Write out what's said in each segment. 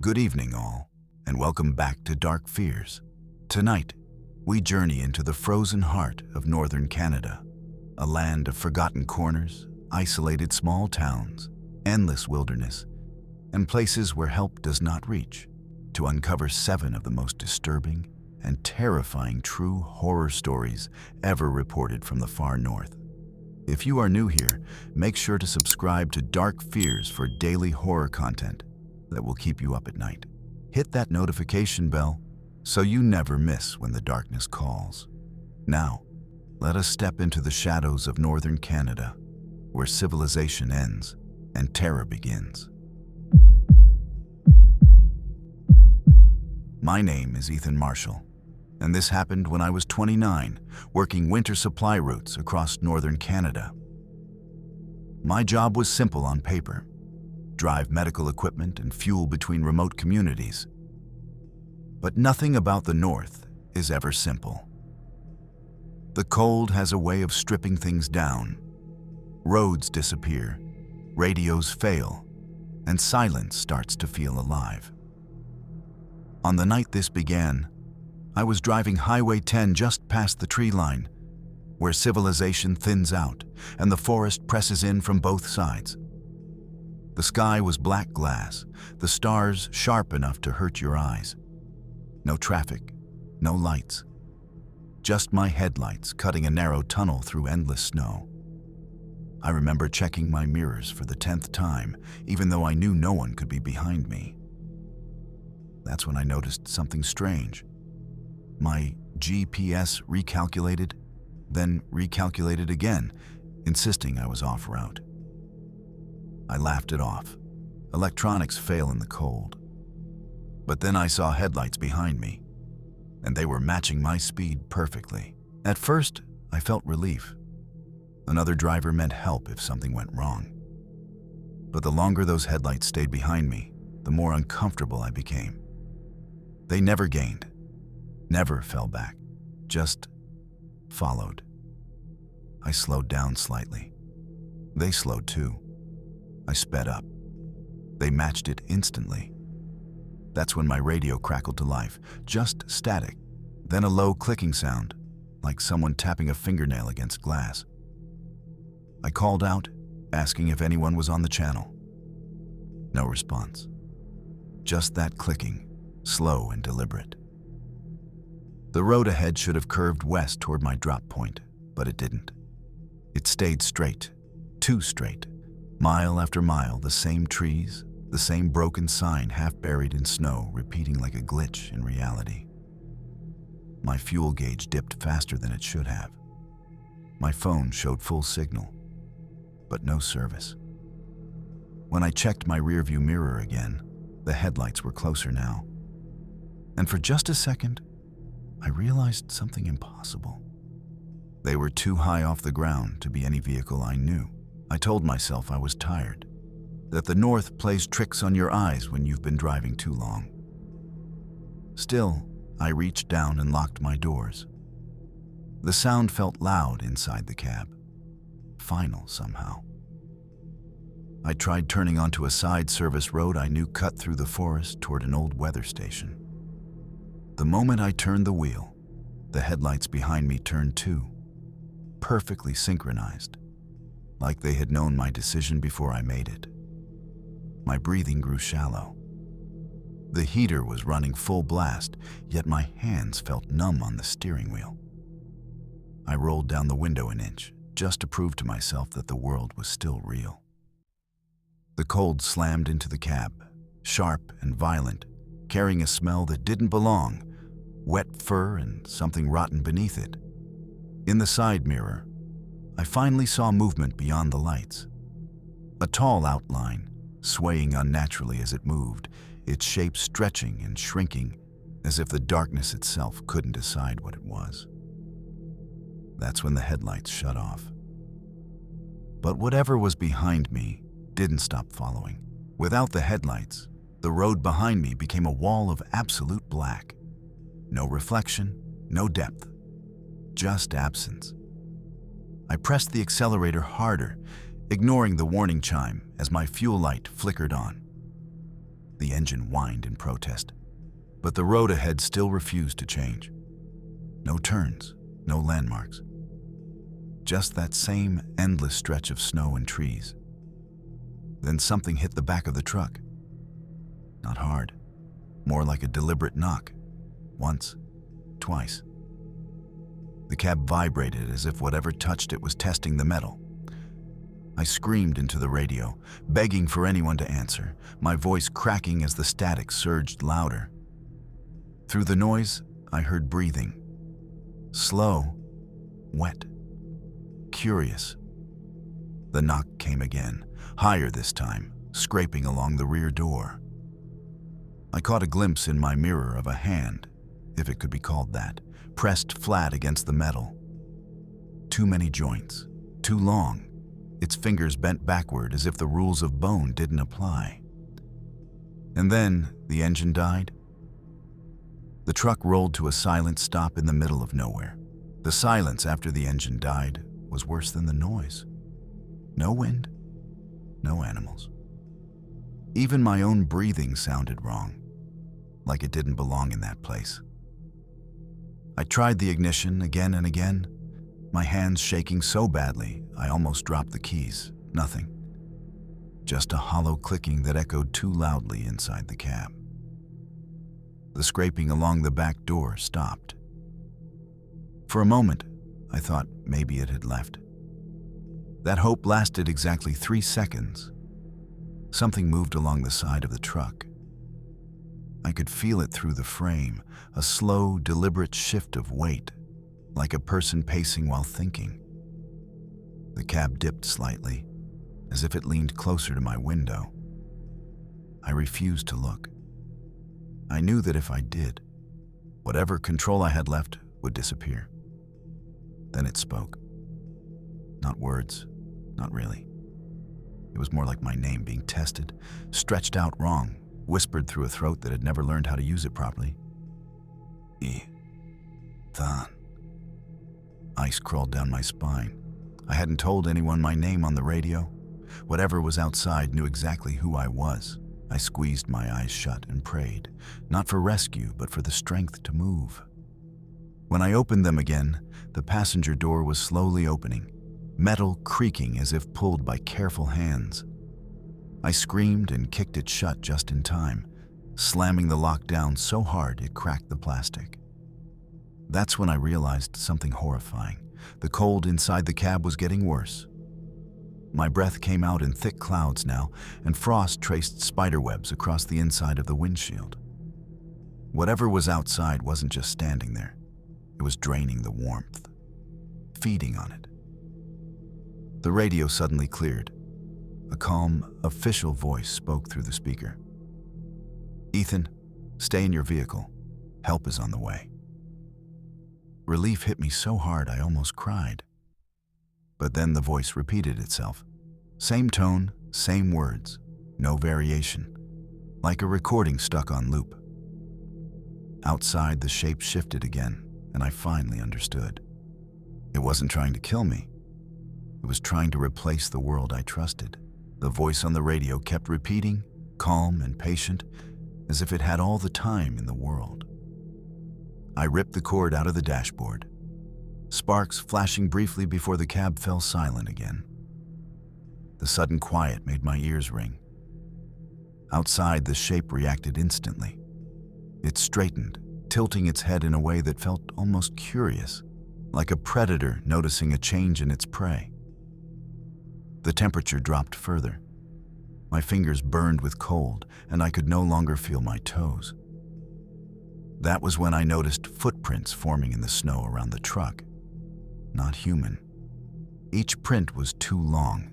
Good evening, all, and welcome back to Dark Fears. Tonight, we journey into the frozen heart of northern Canada, a land of forgotten corners, isolated small towns, endless wilderness, and places where help does not reach, to uncover 7 of the most disturbing and terrifying true horror stories ever reported from the far north. If you are new here, make sure to subscribe to Dark Fears for daily horror content that will keep you up at night. Hit that notification bell so you never miss when the darkness calls. Now, let us step into the shadows of northern Canada, where civilization ends and terror begins. My name is Ethan Marshall, and this happened when I was 29, working winter supply routes across northern Canada. My job was simple on paper: drive medical equipment and fuel between remote communities. But nothing about the north is ever simple. The cold has a way of stripping things down. Roads disappear, radios fail, and silence starts to feel alive. On the night this began, I was driving Highway 10 just past the tree line, where civilization thins out and the forest presses in from both sides. The sky was black glass, the stars sharp enough to hurt your eyes. No traffic, no lights. Just my headlights cutting a narrow tunnel through endless snow. I remember checking my mirrors for the 10th time, even though I knew no one could be behind me. That's when I noticed something strange. My GPS recalculated, then recalculated again, insisting I was off route. I laughed it off. Electronics fail in the cold. But then I saw headlights behind me, and they were matching my speed perfectly. At first, I felt relief. Another driver meant help if something went wrong. But the longer those headlights stayed behind me, the more uncomfortable I became. They never gained, never fell back, just followed. I slowed down slightly. They slowed too. I sped up. They matched it instantly. That's when my radio crackled to life, just static, then a low clicking sound, like someone tapping a fingernail against glass. I called out, asking if anyone was on the channel. No response. Just that clicking, slow and deliberate. The road ahead should have curved west toward my drop point, but it didn't. It stayed straight, too straight. Mile after mile, the same trees, the same broken sign half buried in snow, repeating like a glitch in reality. My fuel gauge dipped faster than it should have. My phone showed full signal, but no service. When I checked my rearview mirror again, the headlights were closer now. And for just a second, I realized something impossible. They were too high off the ground to be any vehicle I knew. I told myself I was tired, that the north plays tricks on your eyes when you've been driving too long. Still, I reached down and locked my doors. The sound felt loud inside the cab, final somehow. I tried turning onto a side service road I knew cut through the forest toward an old weather station. The moment I turned the wheel, the headlights behind me turned too, perfectly synchronized, like they had known my decision before I made it. My breathing grew shallow. The heater was running full blast, yet my hands felt numb on the steering wheel. I rolled down the window an inch, just to prove to myself that the world was still real. The cold slammed into the cab, sharp and violent, carrying a smell that didn't belong, wet fur and something rotten beneath it. In the side mirror, I finally saw movement beyond the lights. A tall outline, swaying unnaturally as it moved, its shape stretching and shrinking as if the darkness itself couldn't decide what it was. That's when the headlights shut off. But whatever was behind me didn't stop following. Without the headlights, the road behind me became a wall of absolute black. No reflection, no depth, just absence. I pressed the accelerator harder, ignoring the warning chime as my fuel light flickered on. The engine whined in protest, but the road ahead still refused to change. No turns, no landmarks. Just that same endless stretch of snow and trees. Then something hit the back of the truck. Not hard, more like a deliberate knock. Once, twice. The cab vibrated as if whatever touched it was testing the metal. I screamed into the radio, begging for anyone to answer, my voice cracking as the static surged louder. Through the noise, I heard breathing. Slow, wet, curious. The knock came again, higher this time, scraping along the rear door. I caught a glimpse in my mirror of a hand, if it could be called that, pressed flat against the metal. Too many joints, too long, its fingers bent backward as if the rules of bone didn't apply. And then the engine died. The truck rolled to a silent stop in the middle of nowhere. The silence after the engine died was worse than the noise. No wind, no animals. Even my own breathing sounded wrong, like it didn't belong in that place. I tried the ignition again and again, my hands shaking so badly I almost dropped the keys. Nothing. Just a hollow clicking that echoed too loudly inside the cab. The scraping along the back door stopped. For a moment, I thought maybe it had left. That hope lasted exactly 3 seconds. Something moved along the side of the truck. I could feel it through the frame, a slow, deliberate shift of weight, like a person pacing while thinking. The cab dipped slightly, as if it leaned closer to my window. I refused to look. I knew that if I did, whatever control I had left would disappear. Then it spoke. Not words, not really. It was more like my name being tested, stretched out wrong, whispered through a throat that had never learned how to use it properly. Ethan. Ice crawled down my spine. I hadn't told anyone my name on the radio. Whatever was outside knew exactly who I was. I squeezed my eyes shut and prayed, not for rescue, but for the strength to move. When I opened them again, the passenger door was slowly opening, metal creaking as if pulled by careful hands. I screamed and kicked it shut just in time, slamming the lock down so hard it cracked the plastic. That's when I realized something horrifying. The cold inside the cab was getting worse. My breath came out in thick clouds now, and frost traced spiderwebs across the inside of the windshield. Whatever was outside wasn't just standing there. It was draining the warmth, feeding on it. The radio suddenly cleared. A calm, official voice spoke through the speaker. "Ethan, stay in your vehicle. Help is on the way." Relief hit me so hard I almost cried. But then the voice repeated itself. Same tone, same words, no variation, like a recording stuck on loop. Outside, the shape shifted again, and I finally understood. It wasn't trying to kill me. It was trying to replace the world I trusted. The voice on the radio kept repeating, calm and patient, as if it had all the time in the world. I ripped the cord out of the dashboard, sparks flashing briefly before the cab fell silent again. The sudden quiet made my ears ring. Outside, the shape reacted instantly. It straightened, tilting its head in a way that felt almost curious, like a predator noticing a change in its prey. The temperature dropped further. My fingers burned with cold, and I could no longer feel my toes. That was when I noticed footprints forming in the snow around the truck. Not human. Each print was too long.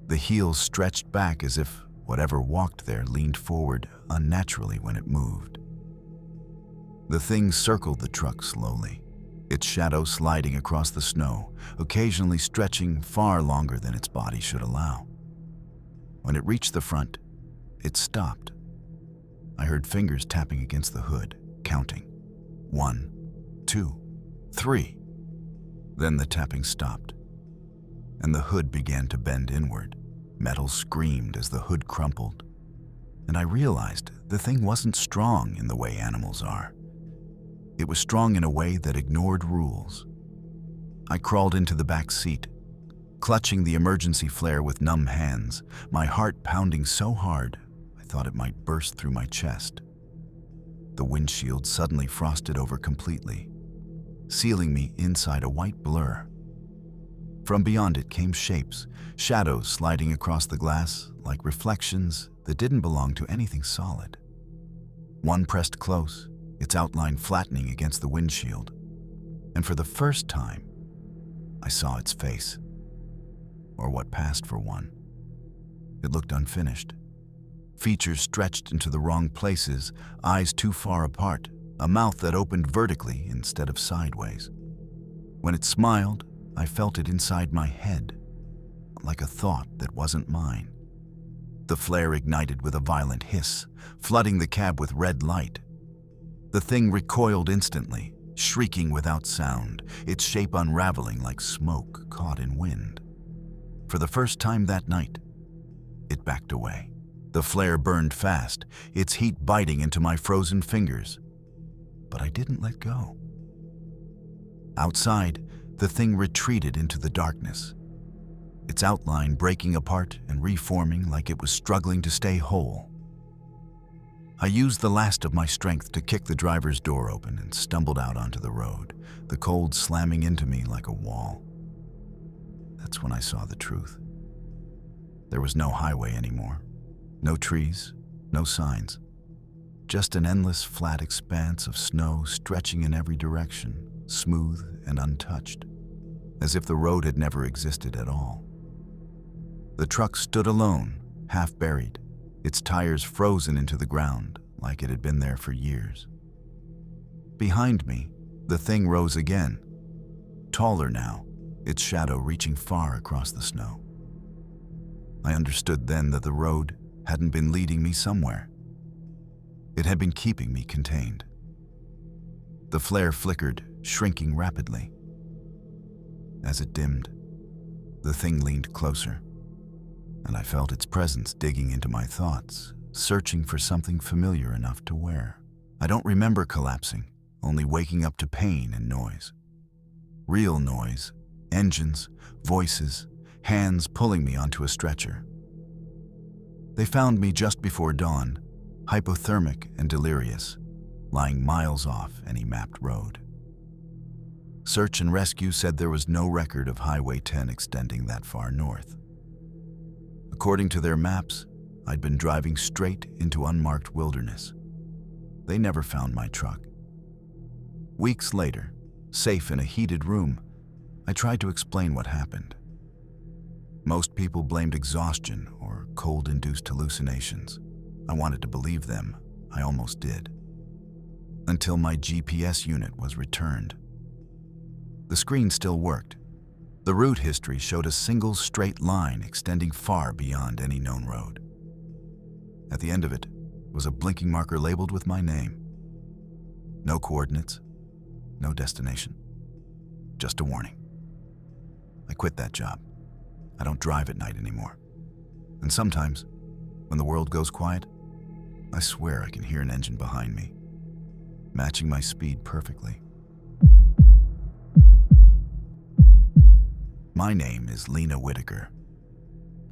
The heels stretched back as if whatever walked there leaned forward unnaturally when it moved. The thing circled the truck slowly, its shadow sliding across the snow, occasionally stretching far longer than its body should allow. When it reached the front, it stopped. I heard fingers tapping against the hood, counting. 1, 2, 3. Then the tapping stopped, and the hood began to bend inward. Metal screamed as the hood crumpled. and I realized the thing wasn't strong in the way animals are. It was strong in a way that ignored rules. I crawled into the back seat, clutching the emergency flare with numb hands, my heart pounding so hard I thought it might burst through my chest. The windshield suddenly frosted over completely, sealing me inside a white blur. From beyond it came shapes, shadows sliding across the glass like reflections that didn't belong to anything solid. One pressed close, its outline flattening against the windshield, and for the first time, I saw its face, or what passed for one. It looked unfinished. Features stretched into the wrong places, eyes too far apart, a mouth that opened vertically instead of sideways. When it smiled, I felt it inside my head, like a thought that wasn't mine. The flare ignited with a violent hiss, flooding the cab with red light. The thing recoiled instantly, shrieking without sound, its shape unraveling like smoke caught in wind. For the first time that night, it backed away. The flare burned fast, its heat biting into my frozen fingers. But I didn't let go. Outside, the thing retreated into the darkness, its outline breaking apart and reforming like it was struggling to stay whole. I used the last of my strength to kick the driver's door open and stumbled out onto the road, the cold slamming into me like a wall. That's when I saw the truth. There was no highway anymore. No trees, no signs. Just an endless flat expanse of snow stretching in every direction, smooth and untouched, as if the road had never existed at all. The truck stood alone, half buried, its tires frozen into the ground like it had been there for years. Behind me, the thing rose again, taller now, its shadow reaching far across the snow. I understood then that the road hadn't been leading me somewhere. It had been keeping me contained. The flare flickered, shrinking rapidly. As it dimmed, the thing leaned closer, and I felt its presence digging into my thoughts, searching for something familiar enough to wear. I don't remember collapsing, only waking up to pain and noise. Real noise, engines, voices, hands pulling me onto a stretcher. They found me just before dawn, hypothermic and delirious, lying miles off any mapped road. Search and rescue said there was no record of Highway 10 extending that far north. According to their maps, I'd been driving straight into unmarked wilderness. They never found my truck. Weeks later, safe in a heated room, I tried to explain what happened. Most people blamed exhaustion or cold-induced hallucinations. I wanted to believe them. I almost did. Until my GPS unit was returned. The screen still worked. The route history showed a single straight line extending far beyond any known road. At the end of it was a blinking marker labeled with my name. No coordinates, no destination, just a warning. I quit that job. I don't drive at night anymore. And sometimes, when the world goes quiet, I swear I can hear an engine behind me, matching my speed perfectly. My name is Lena Whitaker,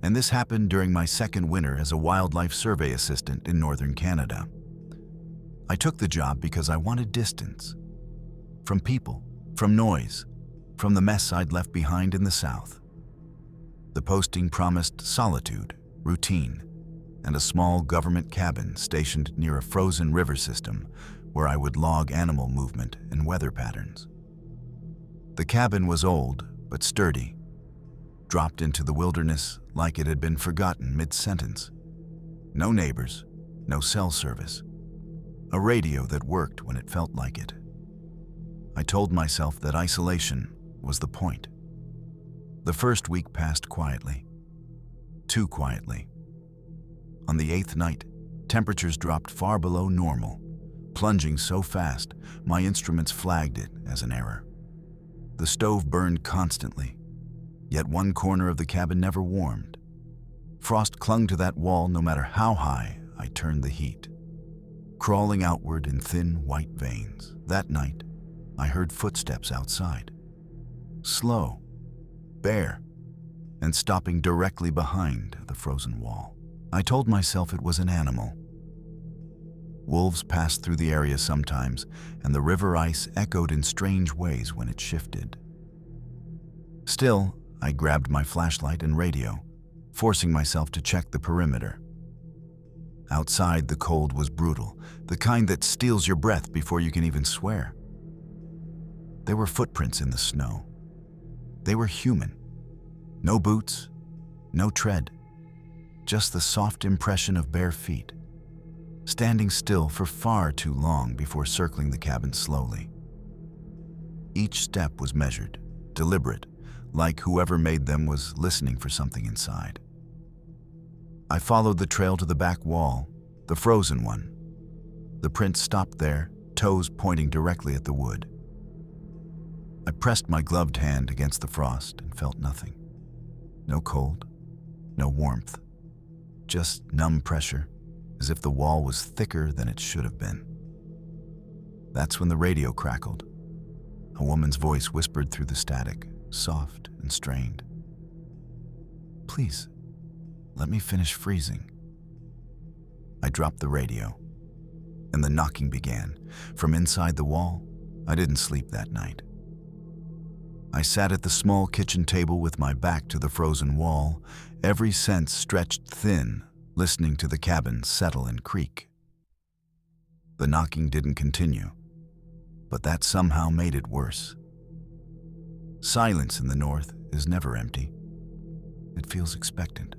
and this happened during my second winter as a wildlife survey assistant in northern Canada. I took the job because I wanted distance. From people, from noise, from the mess I'd left behind in the south. The posting promised solitude, routine, and a small government cabin stationed near a frozen river system where I would log animal movement and weather patterns. The cabin was old but sturdy, dropped into the wilderness like it had been forgotten mid-sentence. No neighbors, no cell service, a radio that worked when it felt like it. I told myself that isolation was the point. The first week passed quietly, too quietly. On the 8th night, temperatures dropped far below normal, plunging so fast my instruments flagged it as an error. The stove burned constantly, yet one corner of the cabin never warmed. Frost clung to that wall no matter how high I turned the heat, crawling outward in thin white veins. That night, I heard footsteps outside, slow, bare, and stopping directly behind the frozen wall. I told myself it was an animal. Wolves passed through the area sometimes, and the river ice echoed in strange ways when it shifted. Still, I grabbed my flashlight and radio, forcing myself to check the perimeter. Outside, the cold was brutal, the kind that steals your breath before you can even swear. There were footprints in the snow. They were human. No boots, no tread, just the soft impression of bare feet, standing still for far too long before circling the cabin slowly. Each step was measured, deliberate, like whoever made them was listening for something inside. I followed the trail to the back wall, the frozen one. The prints stopped there, toes pointing directly at the wood. I pressed my gloved hand against the frost and felt nothing. No cold, no warmth, just numb pressure, as if the wall was thicker than it should have been. That's when the radio crackled. A woman's voice whispered through the static, soft and strained. "Please, let me finish freezing." I dropped the radio, and the knocking began. From inside the wall, I didn't sleep that night. I sat at the small kitchen table with my back to the frozen wall, every sense stretched thin, listening to the cabin settle and creak. The knocking didn't continue, but that somehow made it worse. Silence in the north is never empty. It feels expectant,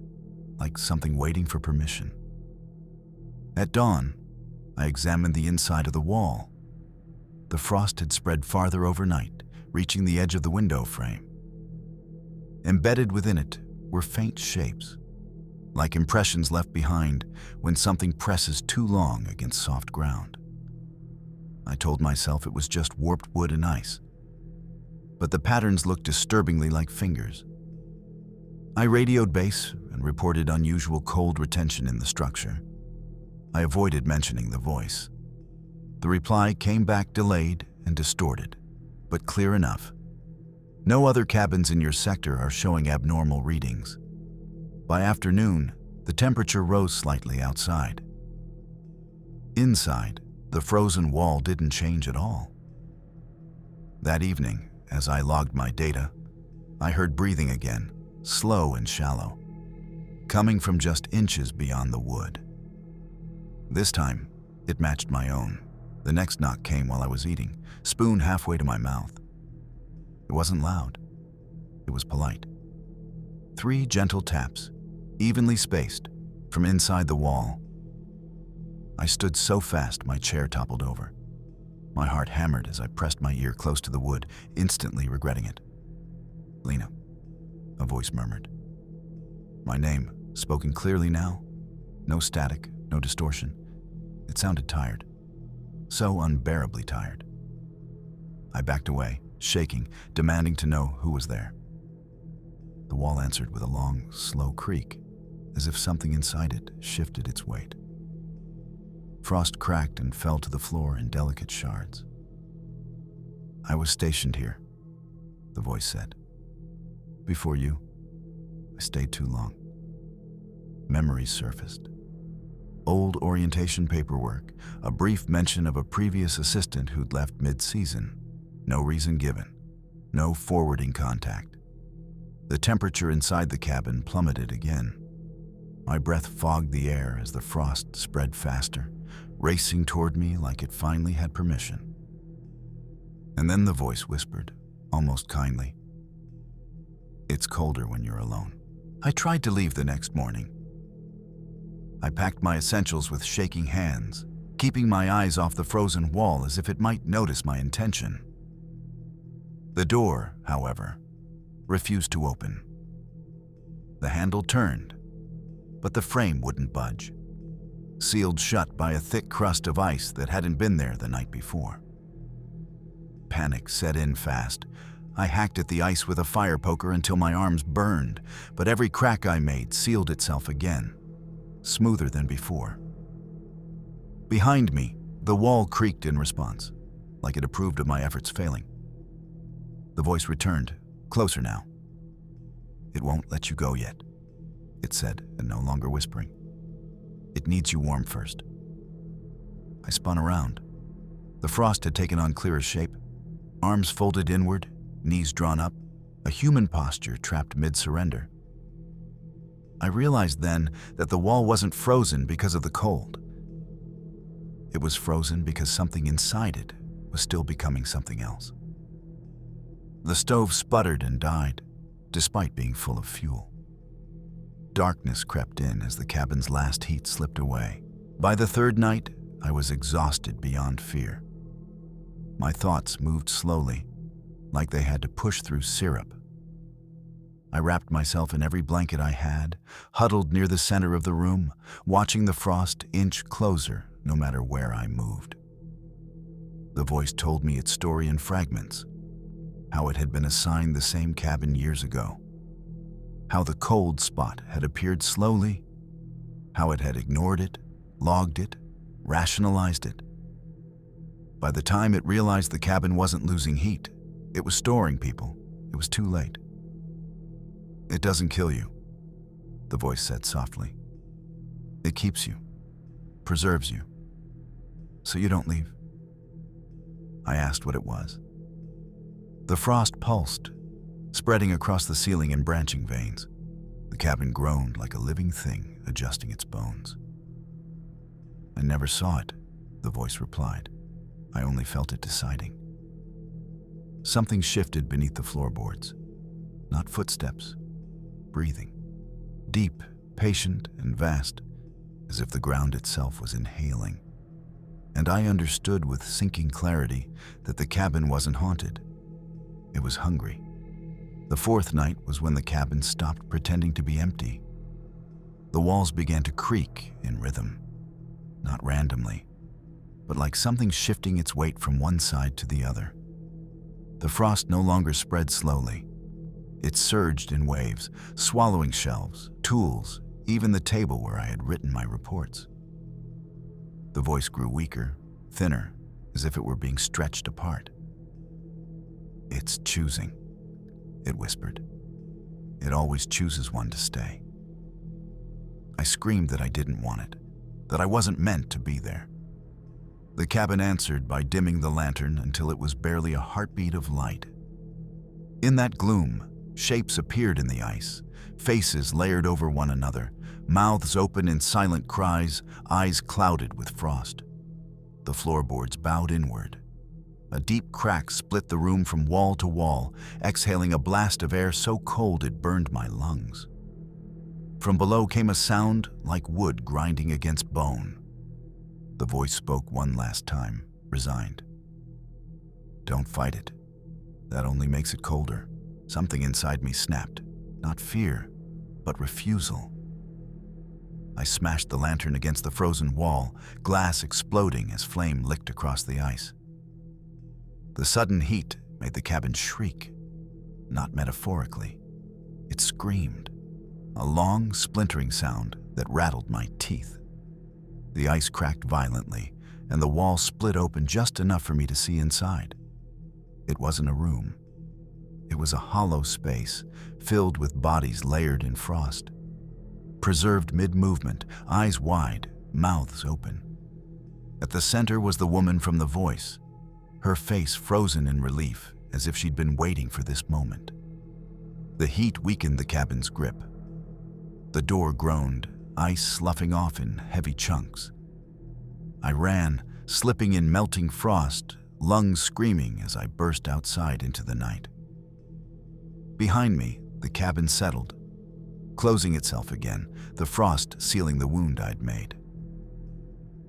like something waiting for permission. At dawn, I examined the inside of the wall. The frost had spread farther overnight, reaching the edge of the window frame. Embedded within it were faint shapes, like impressions left behind when something presses too long against soft ground. I told myself it was just warped wood and ice, but the patterns looked disturbingly like fingers. I radioed base and reported unusual cold retention in the structure. I avoided mentioning the voice. The reply came back delayed and distorted, but clear enough. No other cabins in your sector are showing abnormal readings. By afternoon, the temperature rose slightly outside. Inside, the frozen wall didn't change at all. That evening, as I logged my data, I heard breathing again, slow and shallow, coming from just inches beyond the wood. This time, it matched my own. The next knock came while I was eating, spoon halfway to my mouth. It wasn't loud. It was polite. 3 gentle taps, evenly spaced, from inside the wall. I stood so fast my chair toppled over. My heart hammered as I pressed my ear close to the wood, instantly regretting it. "Lena," a voice murmured. My name, spoken clearly now. No static, no distortion. It sounded tired. So unbearably tired. I backed away, shaking, demanding to know who was there. The wall answered with a long, slow creak, as if something inside it shifted its weight. Frost cracked and fell to the floor in delicate shards. "I was stationed here," the voice said. "Before you, I stayed too long." Memories surfaced. Old orientation paperwork, a brief mention of a previous assistant who'd left mid-season. No reason given. No forwarding contact. The temperature inside the cabin plummeted again. My breath fogged the air as the frost spread faster, racing toward me like it finally had permission. And then the voice whispered, almost kindly, "It's colder when you're alone." I tried to leave the next morning. I packed my essentials with shaking hands, keeping my eyes off the frozen wall as if it might notice my intention. The door, however, refused to open. The handle turned, but the frame wouldn't budge, sealed shut by a thick crust of ice that hadn't been there the night before. Panic set in fast. I hacked at the ice with a fire poker until my arms burned, but every crack I made sealed itself again, smoother than before. Behind me, the wall creaked in response, like it approved of my efforts failing. The voice returned, closer now. "It won't let you go yet," it said, and no longer whispering. "It needs you warm first." I spun around. The frost had taken on clearer shape. Arms folded inward, knees drawn up, a human posture trapped mid-surrender. I realized then that the wall wasn't frozen because of the cold. It was frozen because something inside it was still becoming something else. The stove sputtered and died, despite being full of fuel. Darkness crept in as the cabin's last heat slipped away. By the third night, I was exhausted beyond fear. My thoughts moved slowly, like they had to push through syrup. I wrapped myself in every blanket I had, huddled near the center of the room, watching the frost inch closer no matter where I moved. The voice told me its story in fragments, how it had been assigned the same cabin years ago, how the cold spot had appeared slowly, how it had ignored it, logged it, rationalized it. By the time it realized the cabin wasn't losing heat, it was storing people. It was too late. "It doesn't kill you," the voice said softly. "It keeps you, preserves you, so you don't leave." I asked what it was. The frost pulsed, spreading across the ceiling in branching veins. The cabin groaned like a living thing adjusting its bones. "I never saw it," the voice replied. "I only felt it deciding." Something shifted beneath the floorboards. Not footsteps, breathing. Deep, patient, and vast, as if the ground itself was inhaling. And I understood with sinking clarity that the cabin wasn't haunted. It was hungry. The fourth night was when the cabin stopped pretending to be empty. The walls began to creak in rhythm, not randomly, but like something shifting its weight from one side to the other. The frost no longer spread slowly. It surged in waves, swallowing shelves, tools, even the table where I had written my reports. The voice grew weaker, thinner, as if it were being stretched apart. "It's choosing," it whispered. "It always chooses one to stay." I screamed that I didn't want it, that I wasn't meant to be there. The cabin answered by dimming the lantern until it was barely a heartbeat of light. In that gloom, shapes appeared in the ice, faces layered over one another, mouths open in silent cries, eyes clouded with frost. The floorboards bowed inward. A deep crack split the room from wall to wall, exhaling a blast of air so cold it burned my lungs. From below came a sound like wood grinding against bone. The voice spoke one last time, resigned. "Don't fight it. That only makes it colder." Something inside me snapped, not fear, but refusal. I smashed the lantern against the frozen wall, glass exploding as flame licked across the ice. The sudden heat made the cabin shriek, not metaphorically. It screamed, a long, splintering sound that rattled my teeth. The ice cracked violently, and the wall split open just enough for me to see inside. It wasn't a room. It was a hollow space, filled with bodies layered in frost. Preserved mid-movement, eyes wide, mouths open. At the center was the woman from the voice, her face frozen in relief, as if she'd been waiting for this moment. The heat weakened the cabin's grip. The door groaned, ice sloughing off in heavy chunks. I ran, slipping in melting frost, lungs screaming as I burst outside into the night. Behind me, the cabin settled, closing itself again, the frost sealing the wound I'd made.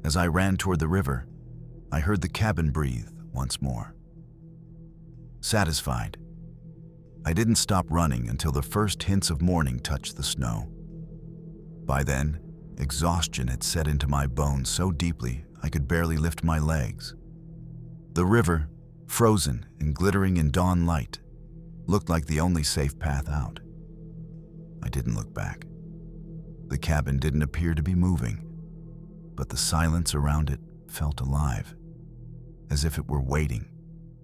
As I ran toward the river, I heard the cabin breathe once more. Satisfied, I didn't stop running until the first hints of morning touched the snow. By then, exhaustion had set into my bones so deeply I could barely lift my legs. The river, frozen and glittering in dawn light, looked like the only safe path out. I didn't look back. The cabin didn't appear to be moving. but the silence around it felt alive, as if it were waiting,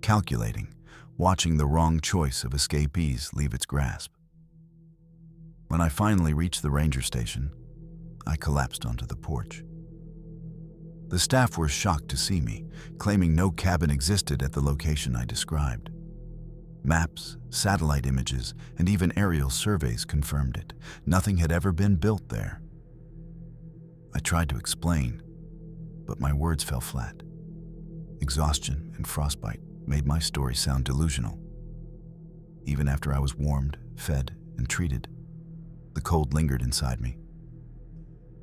calculating, watching the wrong choice of escapees leave its grasp. When I finally reached the ranger station, I collapsed onto the porch. The staff were shocked to see me, claiming no cabin existed at the location I described. Maps, satellite images, and even aerial surveys confirmed it. Nothing had ever been built there. I tried to explain, but my words fell flat. Exhaustion and frostbite made my story sound delusional. Even after I was warmed, fed, and treated, the cold lingered inside me.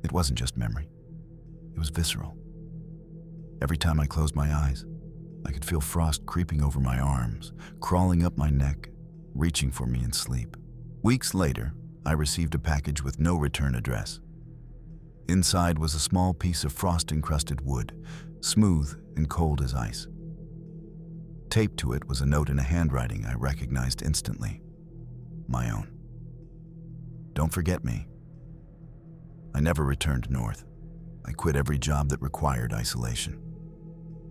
It wasn't just memory. It was visceral. Every time I closed my eyes, I could feel frost creeping over my arms, crawling up my neck, reaching for me in sleep. Weeks later, I received a package with no return address. Inside was a small piece of frost-encrusted wood, smooth and cold as ice. Taped to it was a note in a handwriting I recognized instantly. My own. Don't forget me. I never returned north. I quit every job that required isolation.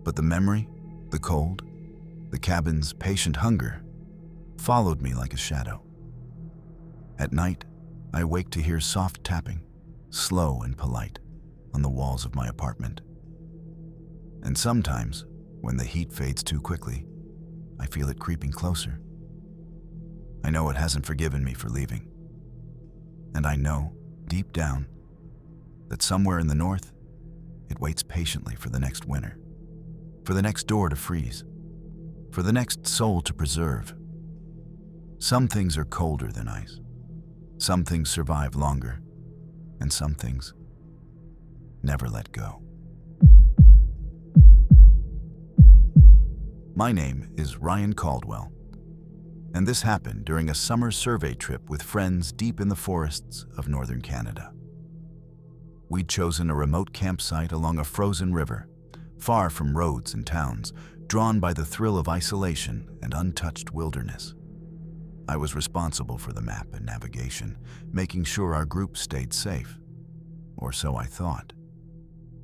But the memory, the cold, the cabin's patient hunger followed me like a shadow. At night, I awake to hear soft tapping, slow and polite, on the walls of my apartment. And sometimes, when the heat fades too quickly, I feel it creeping closer. I know it hasn't forgiven me for leaving. And I know, deep down, that somewhere in the north, it waits patiently for the next winter, for the next door to freeze, for the next soul to preserve. Some things are colder than ice. Some things survive longer, and some things never let go. My name is Ryan Caldwell, and this happened during a summer survey trip with friends deep in the forests of northern Canada. We'd chosen a remote campsite along a frozen river, far from roads and towns, drawn by the thrill of isolation and untouched wilderness. I was responsible for the map and navigation, making sure our group stayed safe. Or so I thought.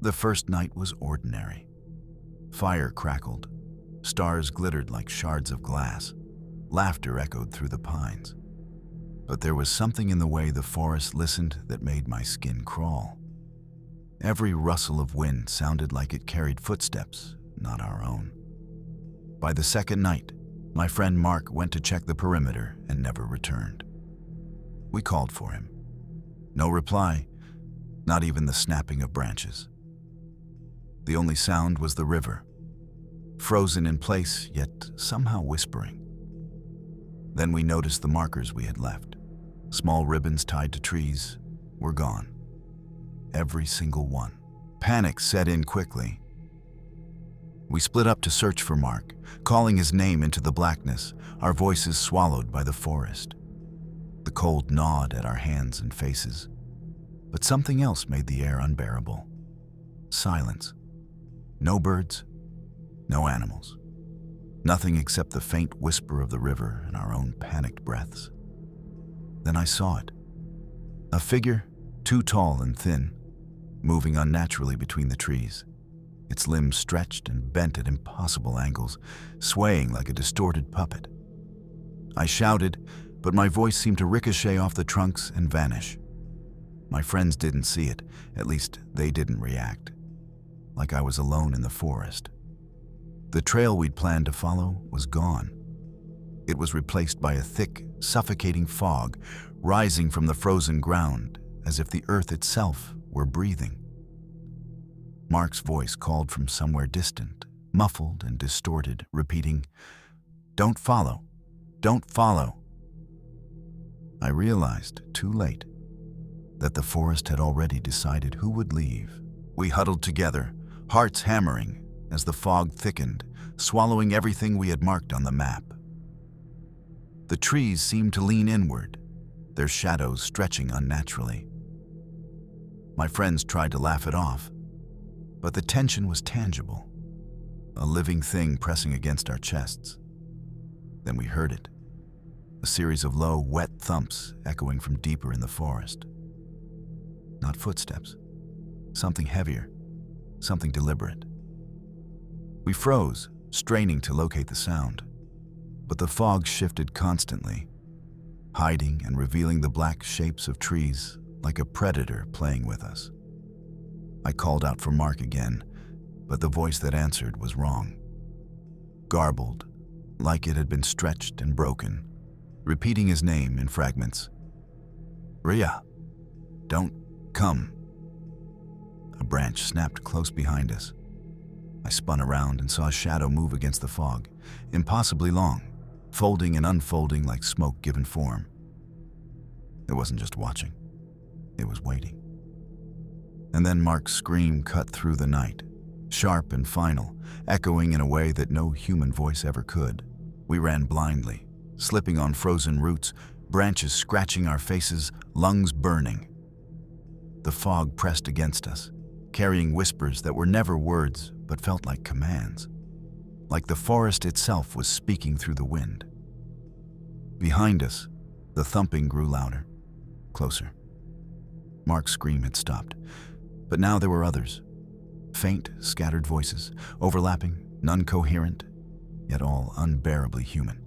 The first night was ordinary. Fire crackled. Stars glittered like shards of glass. Laughter echoed through the pines. But there was something in the way the forest listened that made my skin crawl. Every rustle of wind sounded like it carried footsteps, not our own. By the second night, my friend Mark went to check the perimeter and never returned. We called for him. No reply, not even the snapping of branches. The only sound was the river, frozen in place, yet somehow whispering. Then we noticed the markers we had left. Small ribbons tied to trees were gone. Every single one. Panic set in quickly. We split up to search for Mark, calling his name into the blackness, our voices swallowed by the forest. The cold gnawed at our hands and faces. But something else made the air unbearable. Silence. No birds, no animals. Nothing except the faint whisper of the river and our own panicked breaths. Then I saw it. A figure, too tall and thin, moving unnaturally between the trees. Its limbs stretched and bent at impossible angles, swaying like a distorted puppet. I shouted, but my voice seemed to ricochet off the trunks and vanish. My friends didn't see it, at least they didn't react. Like I was alone in the forest. The trail we'd planned to follow was gone. It was replaced by a thick, suffocating fog rising from the frozen ground, as if the earth itself were breathing. Mark's voice called from somewhere distant, muffled and distorted, repeating, "Don't follow, don't follow." I realized, too late, that the forest had already decided who would leave. We huddled together, hearts hammering, as the fog thickened, swallowing everything we had marked on the map. The trees seemed to lean inward, their shadows stretching unnaturally. My friends tried to laugh it off, but the tension was tangible, a living thing pressing against our chests. Then we heard it, a series of low, wet thumps echoing from deeper in the forest. Not footsteps, something heavier, something deliberate. We froze, straining to locate the sound, but the fog shifted constantly, hiding and revealing the black shapes of trees like a predator playing with us. I called out for Mark again, but the voice that answered was wrong. Garbled, like it had been stretched and broken, repeating his name in fragments. "Rhea, don't come." A branch snapped close behind us. I spun around and saw a shadow move against the fog, impossibly long, folding and unfolding like smoke given form. It wasn't just watching, it was waiting. And then Mark's scream cut through the night, sharp and final, echoing in a way that no human voice ever could. We ran blindly, slipping on frozen roots, branches scratching our faces, lungs burning. The fog pressed against us, carrying whispers that were never words but felt like commands, like the forest itself was speaking through the wind. Behind us, the thumping grew louder, closer. Mark's scream had stopped, but now there were others. Faint, scattered voices, overlapping, none coherent, yet all unbearably human.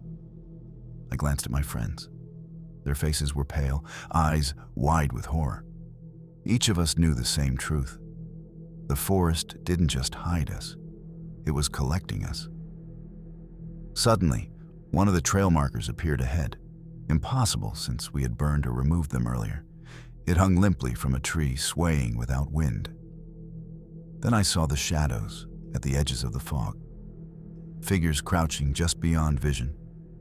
I glanced at my friends. Their faces were pale, eyes wide with horror. Each of us knew the same truth. The forest didn't just hide us, it was collecting us. Suddenly, one of the trail markers appeared ahead. Impossible since we had burned or removed them earlier. It hung limply from a tree, swaying without wind. Then I saw the shadows at the edges of the fog. Figures crouching just beyond vision,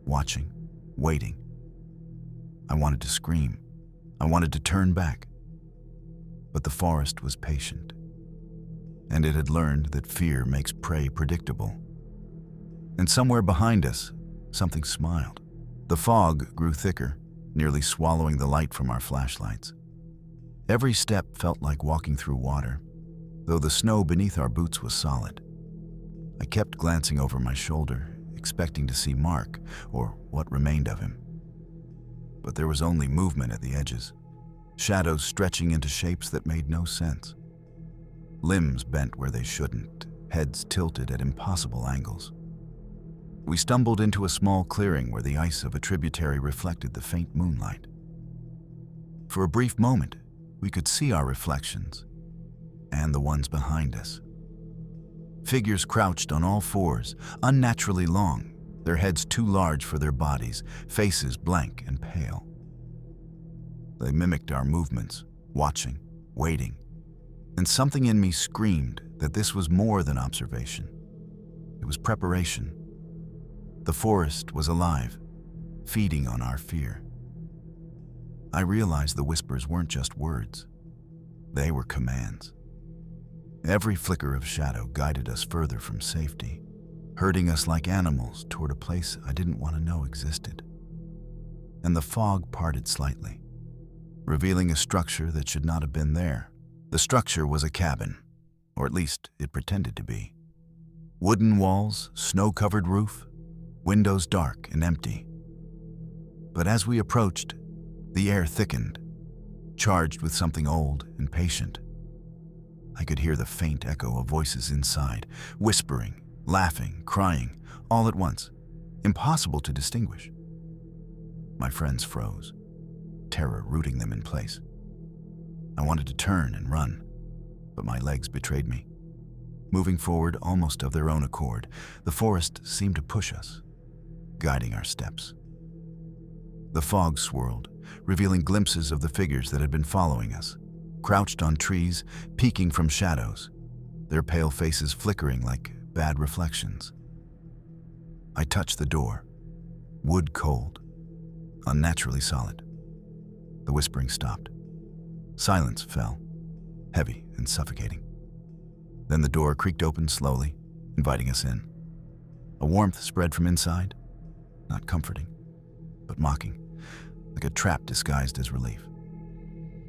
watching, waiting. I wanted to scream. I wanted to turn back. But the forest was patient, and it had learned that fear makes prey predictable. And somewhere behind us, something smiled. The fog grew thicker, nearly swallowing the light from our flashlights. Every step felt like walking through water, though the snow beneath our boots was solid. I kept glancing over my shoulder, expecting to see Mark, or what remained of him. But there was only movement at the edges, shadows stretching into shapes that made no sense. Limbs bent where they shouldn't, heads tilted at impossible angles. We stumbled into a small clearing where the ice of a tributary reflected the faint moonlight. For a brief moment, we could see our reflections, and the ones behind us. Figures crouched on all fours, unnaturally long, their heads too large for their bodies, faces blank and pale. They mimicked our movements, watching, waiting, and something in me screamed that this was more than observation. It was preparation. The forest was alive, feeding on our fear. I realized the whispers weren't just words. They were commands. Every flicker of shadow guided us further from safety, herding us like animals toward a place I didn't want to know existed. And the fog parted slightly, revealing a structure that should not have been there. The structure was a cabin, or at least it pretended to be. Wooden walls, snow-covered roof, windows dark and empty. But as we approached, the air thickened, charged with something old and patient. I could hear the faint echo of voices inside, whispering, laughing, crying, all at once, impossible to distinguish. My friends froze, terror rooting them in place. I wanted to turn and run, but my legs betrayed me. Moving forward almost of their own accord, the forest seemed to push us, guiding our steps. The fog swirled, revealing glimpses of the figures that had been following us, crouched on trees, peeking from shadows, their pale faces flickering like bad reflections. I touched the door, wood cold, unnaturally solid. The whispering stopped. Silence fell, heavy and suffocating. Then the door creaked open slowly, inviting us in. A warmth spread from inside, not comforting, but mocking, like a trap disguised as relief.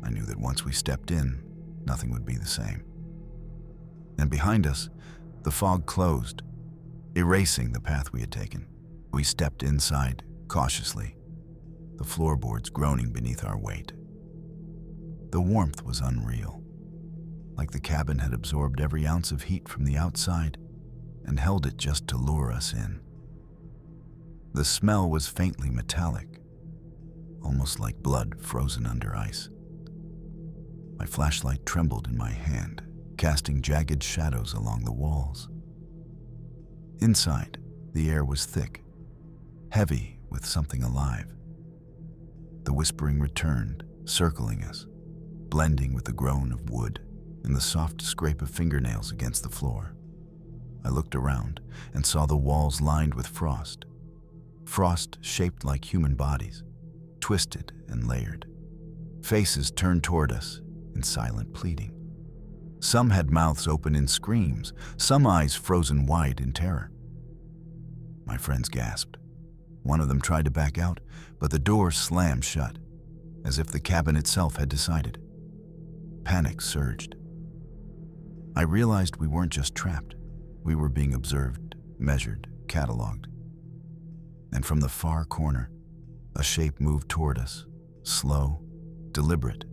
I knew that once we stepped in, nothing would be the same. And behind us, the fog closed, erasing the path we had taken. We stepped inside, cautiously, the floorboards groaning beneath our weight. The warmth was unreal, like the cabin had absorbed every ounce of heat from the outside and held it just to lure us in. The smell was faintly metallic, almost like blood frozen under ice. My flashlight trembled in my hand, casting jagged shadows along the walls. Inside, the air was thick, heavy with something alive. The whispering returned, circling us, blending with the groan of wood and the soft scrape of fingernails against the floor. I looked around and saw the walls lined with frost. Frost shaped like human bodies, twisted and layered. Faces turned toward us in silent pleading. Some had mouths open in screams, some eyes frozen wide in terror. My friends gasped. One of them tried to back out, but the door slammed shut, as if the cabin itself had decided. Panic surged. I realized we weren't just trapped. We were being observed, measured, cataloged. And from the far corner, a shape moved toward us, slow, deliberate,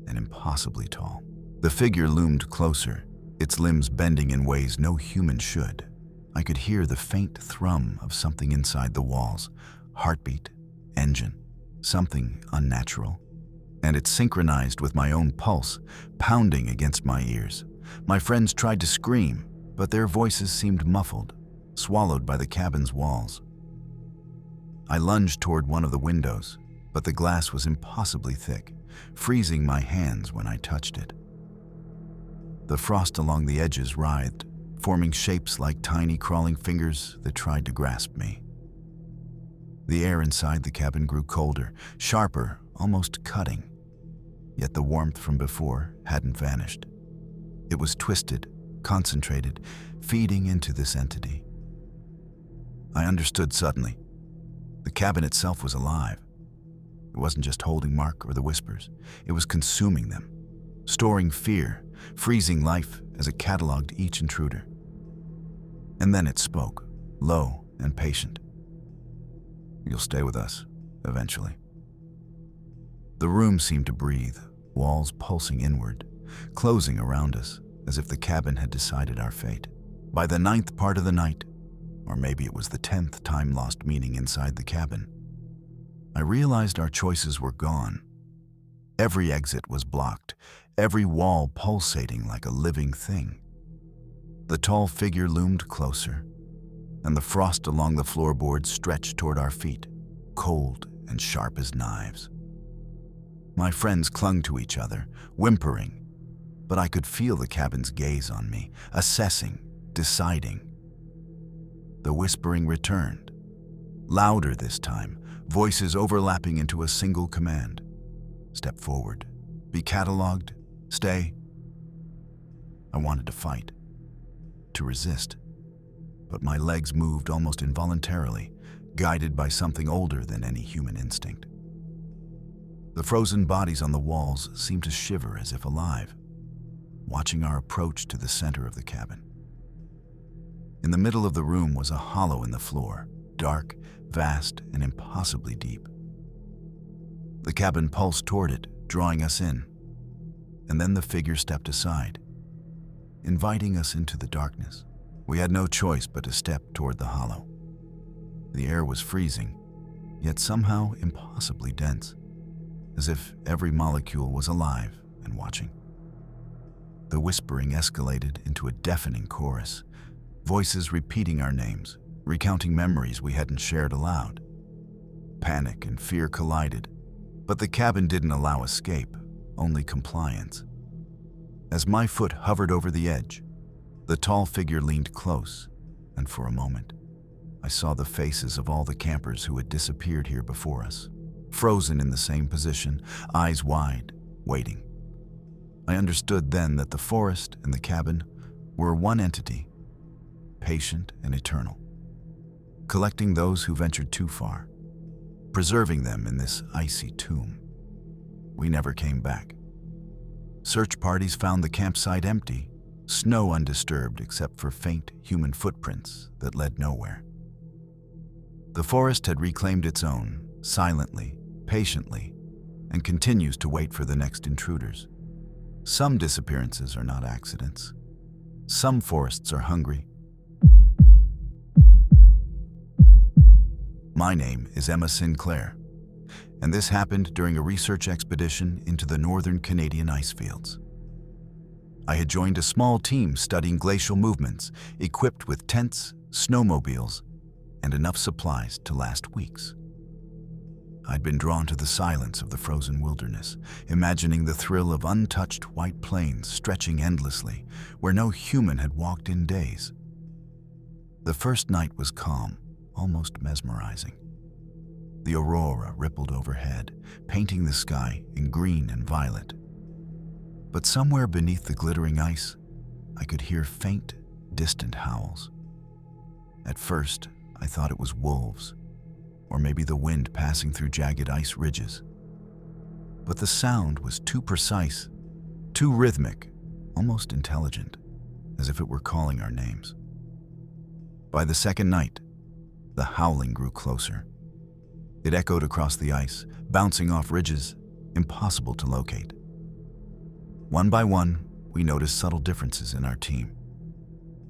and impossibly tall. The figure loomed closer, its limbs bending in ways no human should. I could hear the faint thrum of something inside the walls, heartbeat, engine, something unnatural. And it synchronized with my own pulse, pounding against my ears. My friends tried to scream, but their voices seemed muffled, swallowed by the cabin's walls. I lunged toward one of the windows, but the glass was impossibly thick, freezing my hands when I touched it. The frost along the edges writhed, forming shapes like tiny crawling fingers that tried to grasp me. The air inside the cabin grew colder, sharper, almost cutting. Yet the warmth from before hadn't vanished. It was twisted, concentrated, feeding into this entity. I understood suddenly. The cabin itself was alive. It wasn't just holding Mark or the whispers. It was consuming them, storing fear, freezing life as it cataloged each intruder. And then it spoke, low and patient. "You'll stay with us, eventually." The room seemed to breathe, walls pulsing inward, closing around us, as if the cabin had decided our fate. By the 9th part of the night, or maybe it was the 10th time lost meaning inside the cabin, I realized our choices were gone. Every exit was blocked, every wall pulsating like a living thing. The tall figure loomed closer, and the frost along the floorboards stretched toward our feet, cold and sharp as knives. My friends clung to each other, whimpering, but I could feel the cabin's gaze on me, assessing, deciding. The whispering returned, louder this time, voices overlapping into a single command. Step forward, be cataloged, stay. I wanted to fight, to resist, but my legs moved almost involuntarily, guided by something older than any human instinct. The frozen bodies on the walls seemed to shiver as if alive, watching our approach to the center of the cabin. In the middle of the room was a hollow in the floor, dark, vast, and impossibly deep. The cabin pulsed toward it, drawing us in, and then the figure stepped aside, inviting us into the darkness. We had no choice but to step toward the hollow. The air was freezing, yet somehow impossibly dense, as if every molecule was alive and watching. The whispering escalated into a deafening chorus, voices repeating our names, recounting memories we hadn't shared aloud. Panic and fear collided, but the cabin didn't allow escape, only compliance. As my foot hovered over the edge, the tall figure leaned close, and for a moment, I saw the faces of all the campers who had disappeared here before us, frozen in the same position, eyes wide, waiting. I understood then that the forest and the cabin were one entity, patient and eternal, collecting those who ventured too far, preserving them in this icy tomb. We never came back. Search parties found the campsite empty, snow undisturbed except for faint human footprints that led nowhere. The forest had reclaimed its own, silently, patiently, and continues to wait for the next intruders. Some disappearances are not accidents. Some forests are hungry. My name is Emma Sinclair, and this happened during a research expedition into the northern Canadian ice fields. I had joined a small team studying glacial movements, equipped with tents, snowmobiles, and enough supplies to last weeks. I'd been drawn to the silence of the frozen wilderness, imagining the thrill of untouched white plains stretching endlessly, where no human had walked in days. The first night was calm, almost mesmerizing. The aurora rippled overhead, painting the sky in green and violet. But somewhere beneath the glittering ice, I could hear faint, distant howls. At first, I thought it was wolves, or maybe the wind passing through jagged ice ridges. But the sound was too precise, too rhythmic, almost intelligent, as if it were calling our names. By the second night, the howling grew closer. It echoed across the ice, bouncing off ridges, impossible to locate. One by one, we noticed subtle differences in our team.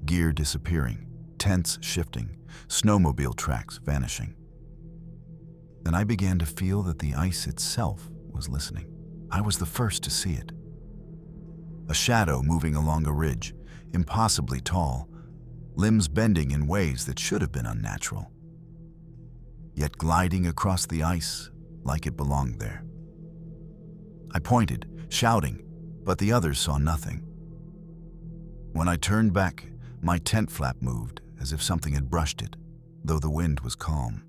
Gear disappearing, tents shifting, snowmobile tracks vanishing. Then I began to feel that the ice itself was listening. I was the first to see it. A shadow moving along a ridge, impossibly tall, limbs bending in ways that should have been unnatural, yet gliding across the ice like it belonged there. I pointed, shouting, but the others saw nothing. When I turned back, my tent flap moved as if something had brushed it, though the wind was calm.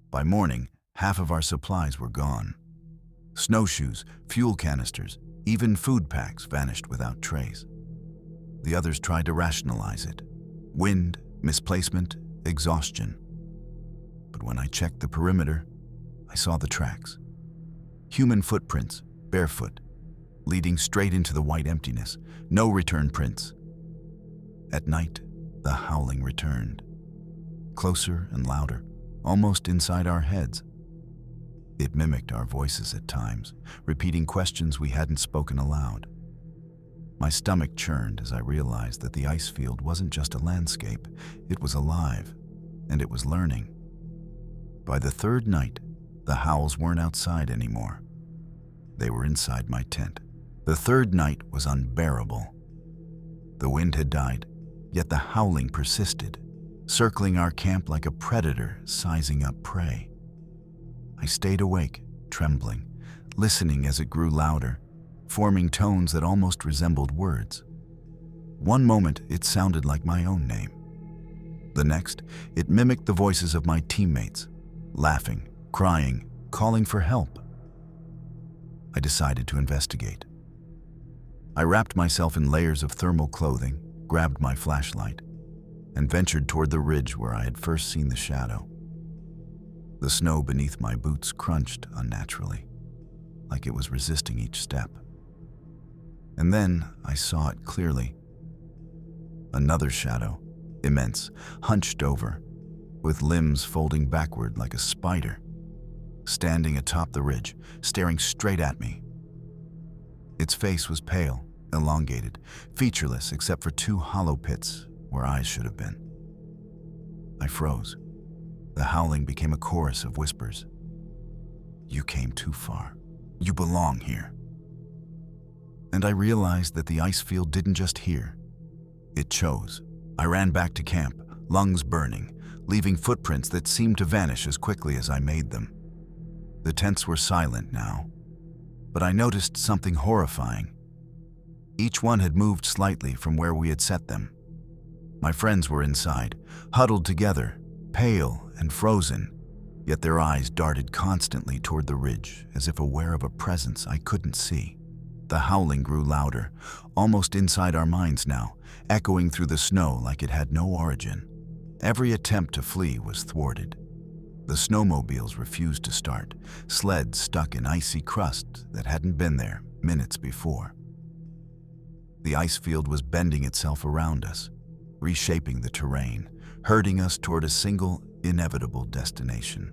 By morning, half of our supplies were gone. Snowshoes, fuel canisters, even food packs vanished without trace. The others tried to rationalize it. Wind, misplacement, exhaustion. But when I checked the perimeter, I saw the tracks. Human footprints, barefoot, leading straight into the white emptiness. No return prints. At night, the howling returned. Closer and louder, almost inside our heads. It mimicked our voices at times, repeating questions we hadn't spoken aloud. My stomach churned as I realized that the ice field wasn't just a landscape, it was alive, and it was learning. By the third night, the howls weren't outside anymore. They were inside my tent. The third night was unbearable. The wind had died, yet the howling persisted, circling our camp like a predator sizing up prey. I stayed awake, trembling, listening as it grew louder, forming tones that almost resembled words. One moment, it sounded like my own name. The next, it mimicked the voices of my teammates, laughing, crying, calling for help. I decided to investigate. I wrapped myself in layers of thermal clothing, grabbed my flashlight, and ventured toward the ridge where I had first seen the shadow. The snow beneath my boots crunched unnaturally, like it was resisting each step. And then I saw it clearly. Another shadow, immense, hunched over, with limbs folding backward like a spider, standing atop the ridge, staring straight at me. Its face was pale, elongated, featureless except for two hollow pits where eyes should have been. I froze. The howling became a chorus of whispers. "You came too far. You belong here." And I realized that the ice field didn't just hear. It chose. I ran back to camp, lungs burning, leaving footprints that seemed to vanish as quickly as I made them. The tents were silent now, but I noticed something horrifying. Each one had moved slightly from where we had set them. My friends were inside, huddled together, pale and frozen, yet their eyes darted constantly toward the ridge as if aware of a presence I couldn't see. The howling grew louder, almost inside our minds now, echoing through the snow like it had no origin. Every attempt to flee was thwarted. The snowmobiles refused to start, sleds stuck in icy crust that hadn't been there minutes before. The ice field was bending itself around us, reshaping the terrain, herding us toward a single, inevitable destination.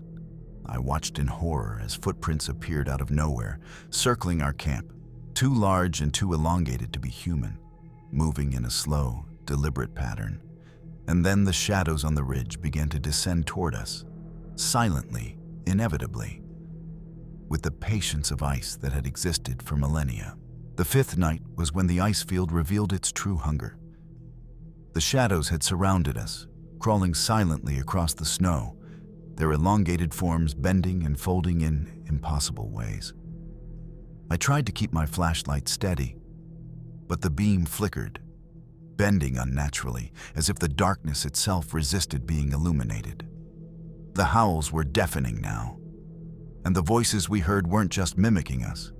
I watched in horror as footprints appeared out of nowhere, circling our camp, too large and too elongated to be human, moving in a slow, deliberate pattern. And then the shadows on the ridge began to descend toward us, silently, inevitably, with the patience of ice that had existed for millennia. The fifth night was when the ice field revealed its true hunger. The shadows had surrounded us, crawling silently across the snow, their elongated forms bending and folding in impossible ways. I tried to keep my flashlight steady, but the beam flickered, bending unnaturally, as if the darkness itself resisted being illuminated. The howls were deafening now, and the voices we heard weren't just mimicking us.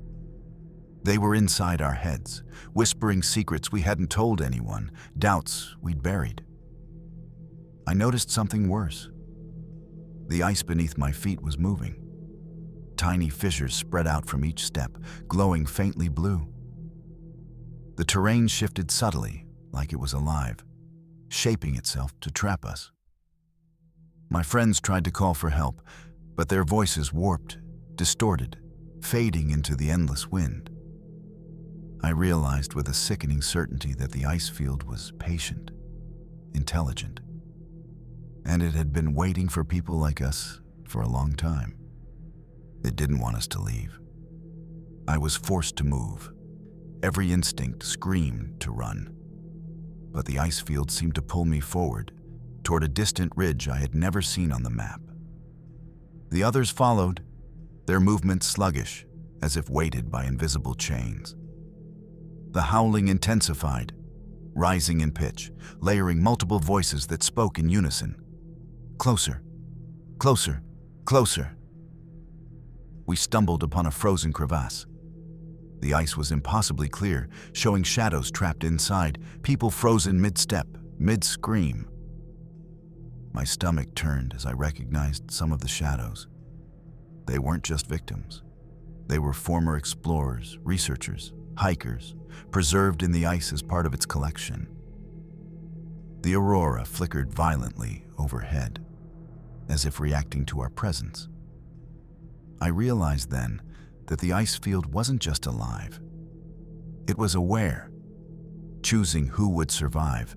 They were inside our heads, whispering secrets we hadn't told anyone, doubts we'd buried. I noticed something worse. The ice beneath my feet was moving. Tiny fissures spread out from each step, glowing faintly blue. The terrain shifted subtly, like it was alive, shaping itself to trap us. My friends tried to call for help, but their voices warped, distorted, fading into the endless wind. I realized with a sickening certainty that the ice field was patient, intelligent, and it had been waiting for people like us for a long time. It didn't want us to leave. I was forced to move. Every instinct screamed to run. But the ice field seemed to pull me forward, toward a distant ridge I had never seen on the map. The others followed, their movements sluggish, as if weighted by invisible chains. The howling intensified, rising in pitch, layering multiple voices that spoke in unison. Closer, closer, closer. We stumbled upon a frozen crevasse. The ice was impossibly clear, showing shadows trapped inside, people frozen mid-step, mid-scream. My stomach turned as I recognized some of the shadows. They weren't just victims. They were former explorers, researchers, hikers, preserved in the ice as part of its collection. The aurora flickered violently overhead, as if reacting to our presence. I realized then that the ice field wasn't just alive. It was aware, choosing who would survive,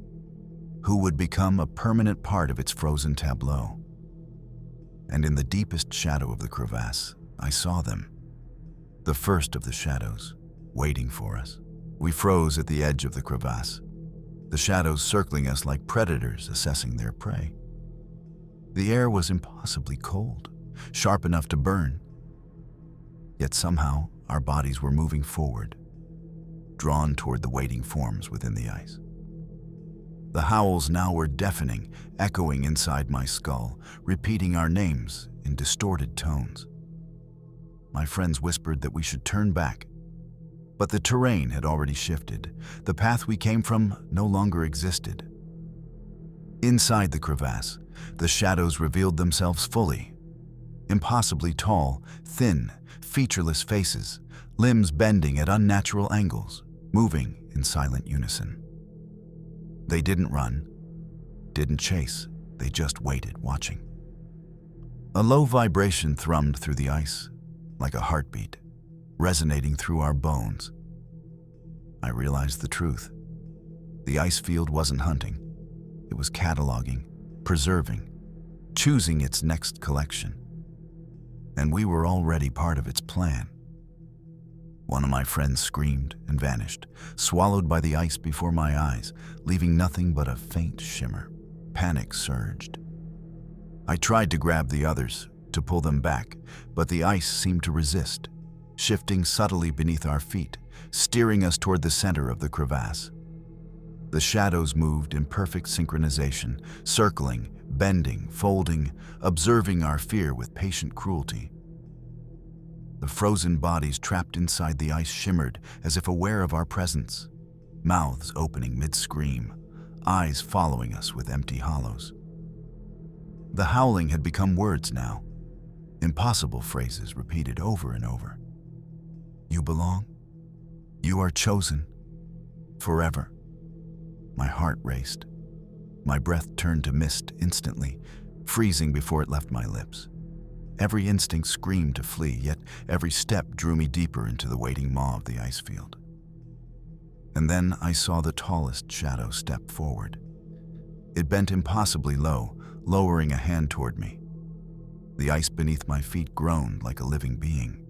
who would become a permanent part of its frozen tableau. And in the deepest shadow of the crevasse, I saw them, the first of the shadows, waiting for us. We froze at the edge of the crevasse, the shadows circling us like predators assessing their prey. The air was impossibly cold, sharp enough to burn. Yet somehow, our bodies were moving forward, drawn toward the waiting forms within the ice. The howls now were deafening, echoing inside my skull, repeating our names in distorted tones. My friends whispered that we should turn back, but the terrain had already shifted. The path we came from no longer existed. Inside the crevasse, the shadows revealed themselves fully. Impossibly tall, thin, featureless faces, limbs bending at unnatural angles, moving in silent unison. They didn't run, didn't chase, they just waited, watching. A low vibration thrummed through the ice, like a heartbeat, resonating through our bones. I realized the truth. The ice field wasn't hunting. It was cataloging, preserving, choosing its next collection. And we were already part of its plan. One of my friends screamed and vanished, swallowed by the ice before my eyes, leaving nothing but a faint shimmer. Panic surged. I tried to grab the others, to pull them back, but the ice seemed to resist, shifting subtly beneath our feet, steering us toward the center of the crevasse. The shadows moved in perfect synchronization, circling, bending, folding, observing our fear with patient cruelty. The frozen bodies trapped inside the ice shimmered as if aware of our presence, mouths opening mid-scream, eyes following us with empty hollows. The howling had become words now, impossible phrases repeated over and over. You belong. You are chosen. Forever. My heart raced. My breath turned to mist instantly, freezing before it left my lips. Every instinct screamed to flee, yet every step drew me deeper into the waiting maw of the ice field. And then I saw the tallest shadow step forward. It bent impossibly low, lowering a hand toward me. The ice beneath my feet groaned like a living being.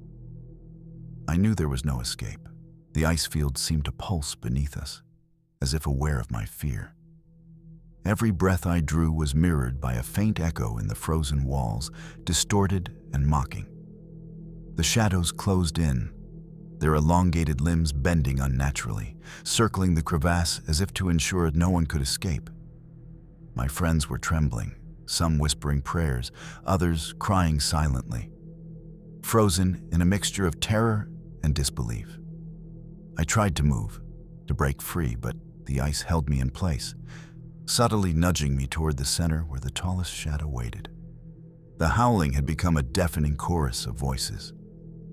I knew there was no escape. The ice field seemed to pulse beneath us, as if aware of my fear. Every breath I drew was mirrored by a faint echo in the frozen walls, distorted and mocking. The shadows closed in, their elongated limbs bending unnaturally, circling the crevasse as if to ensure no one could escape. My friends were trembling, some whispering prayers, others crying silently, frozen in a mixture of terror and disbelief. I tried to move, to break free, but the ice held me in place, subtly nudging me toward the center where the tallest shadow waited. The howling had become a deafening chorus of voices,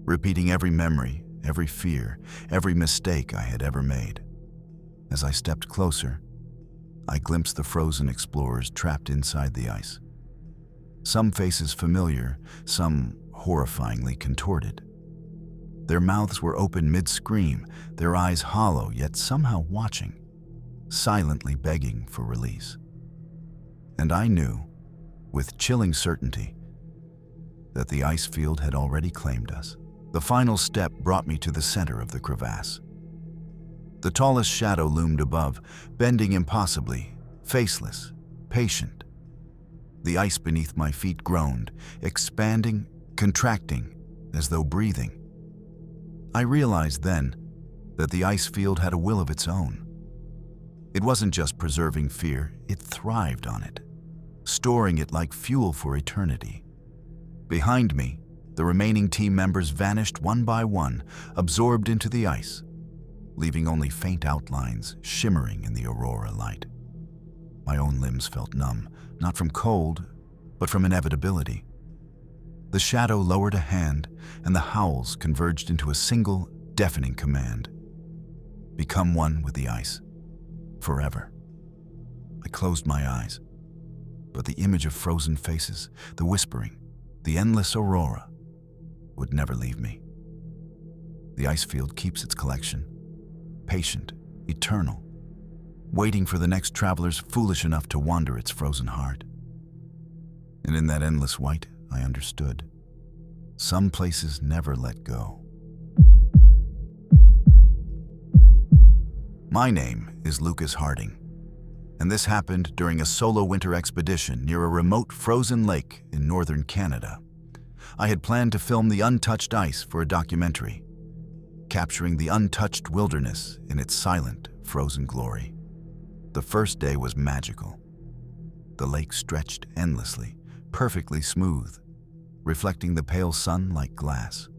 repeating every memory, every fear, every mistake I had ever made. As I stepped closer, I glimpsed the frozen explorers trapped inside the ice. Some faces familiar, some horrifyingly contorted. Their mouths were open mid-scream, their eyes hollow yet somehow watching, silently begging for release. And I knew, with chilling certainty, that the ice field had already claimed us. The final step brought me to the center of the crevasse. The tallest shadow loomed above, bending impossibly, faceless, patient. The ice beneath my feet groaned, expanding, contracting, as though breathing. I realized then that the ice field had a will of its own. It wasn't just preserving fear, it thrived on it, storing it like fuel for eternity. Behind me, the remaining team members vanished one by one, absorbed into the ice, leaving only faint outlines shimmering in the aurora light. My own limbs felt numb, not from cold, but from inevitability. The shadow lowered a hand, and the howls converged into a single, deafening command. Become one with the ice. Forever. I closed my eyes, but the image of frozen faces, the whispering, the endless aurora, would never leave me. The ice field keeps its collection, patient, eternal, waiting for the next travelers foolish enough to wander its frozen heart. And in that endless white, I understood. Some places never let go. My name is Lucas Harding, and this happened during a solo winter expedition near a remote frozen lake in northern Canada. I had planned to film the untouched ice for a documentary, capturing the untouched wilderness in its silent, frozen glory. The first day was magical. The lake stretched endlessly, perfectly smooth, reflecting the pale sun like glass.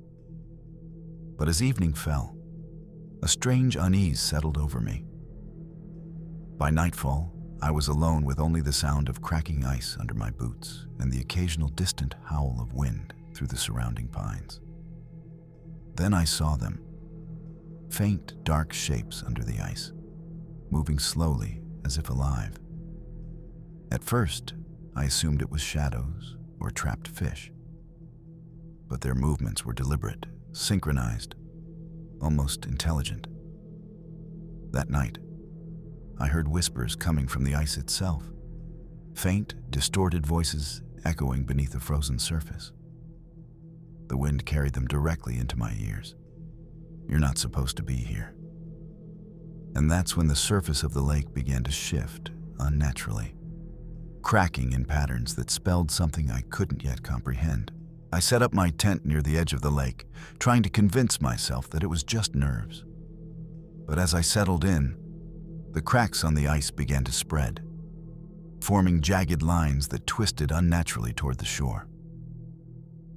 But as evening fell, a strange unease settled over me. By nightfall, I was alone with only the sound of cracking ice under my boots and the occasional distant howl of wind through the surrounding pines. Then I saw them, faint, dark shapes under the ice, moving slowly as if alive. At first, I assumed it was shadows or trapped fish, but their movements were deliberate, synchronized, almost intelligent. That night, I heard whispers coming from the ice itself, faint, distorted voices echoing beneath the frozen surface. The wind carried them directly into my ears. You're not supposed to be here. And that's when the surface of the lake began to shift unnaturally, cracking in patterns that spelled something I couldn't yet comprehend. I set up my tent near the edge of the lake, trying to convince myself that it was just nerves. But as I settled in, the cracks on the ice began to spread, forming jagged lines that twisted unnaturally toward the shore.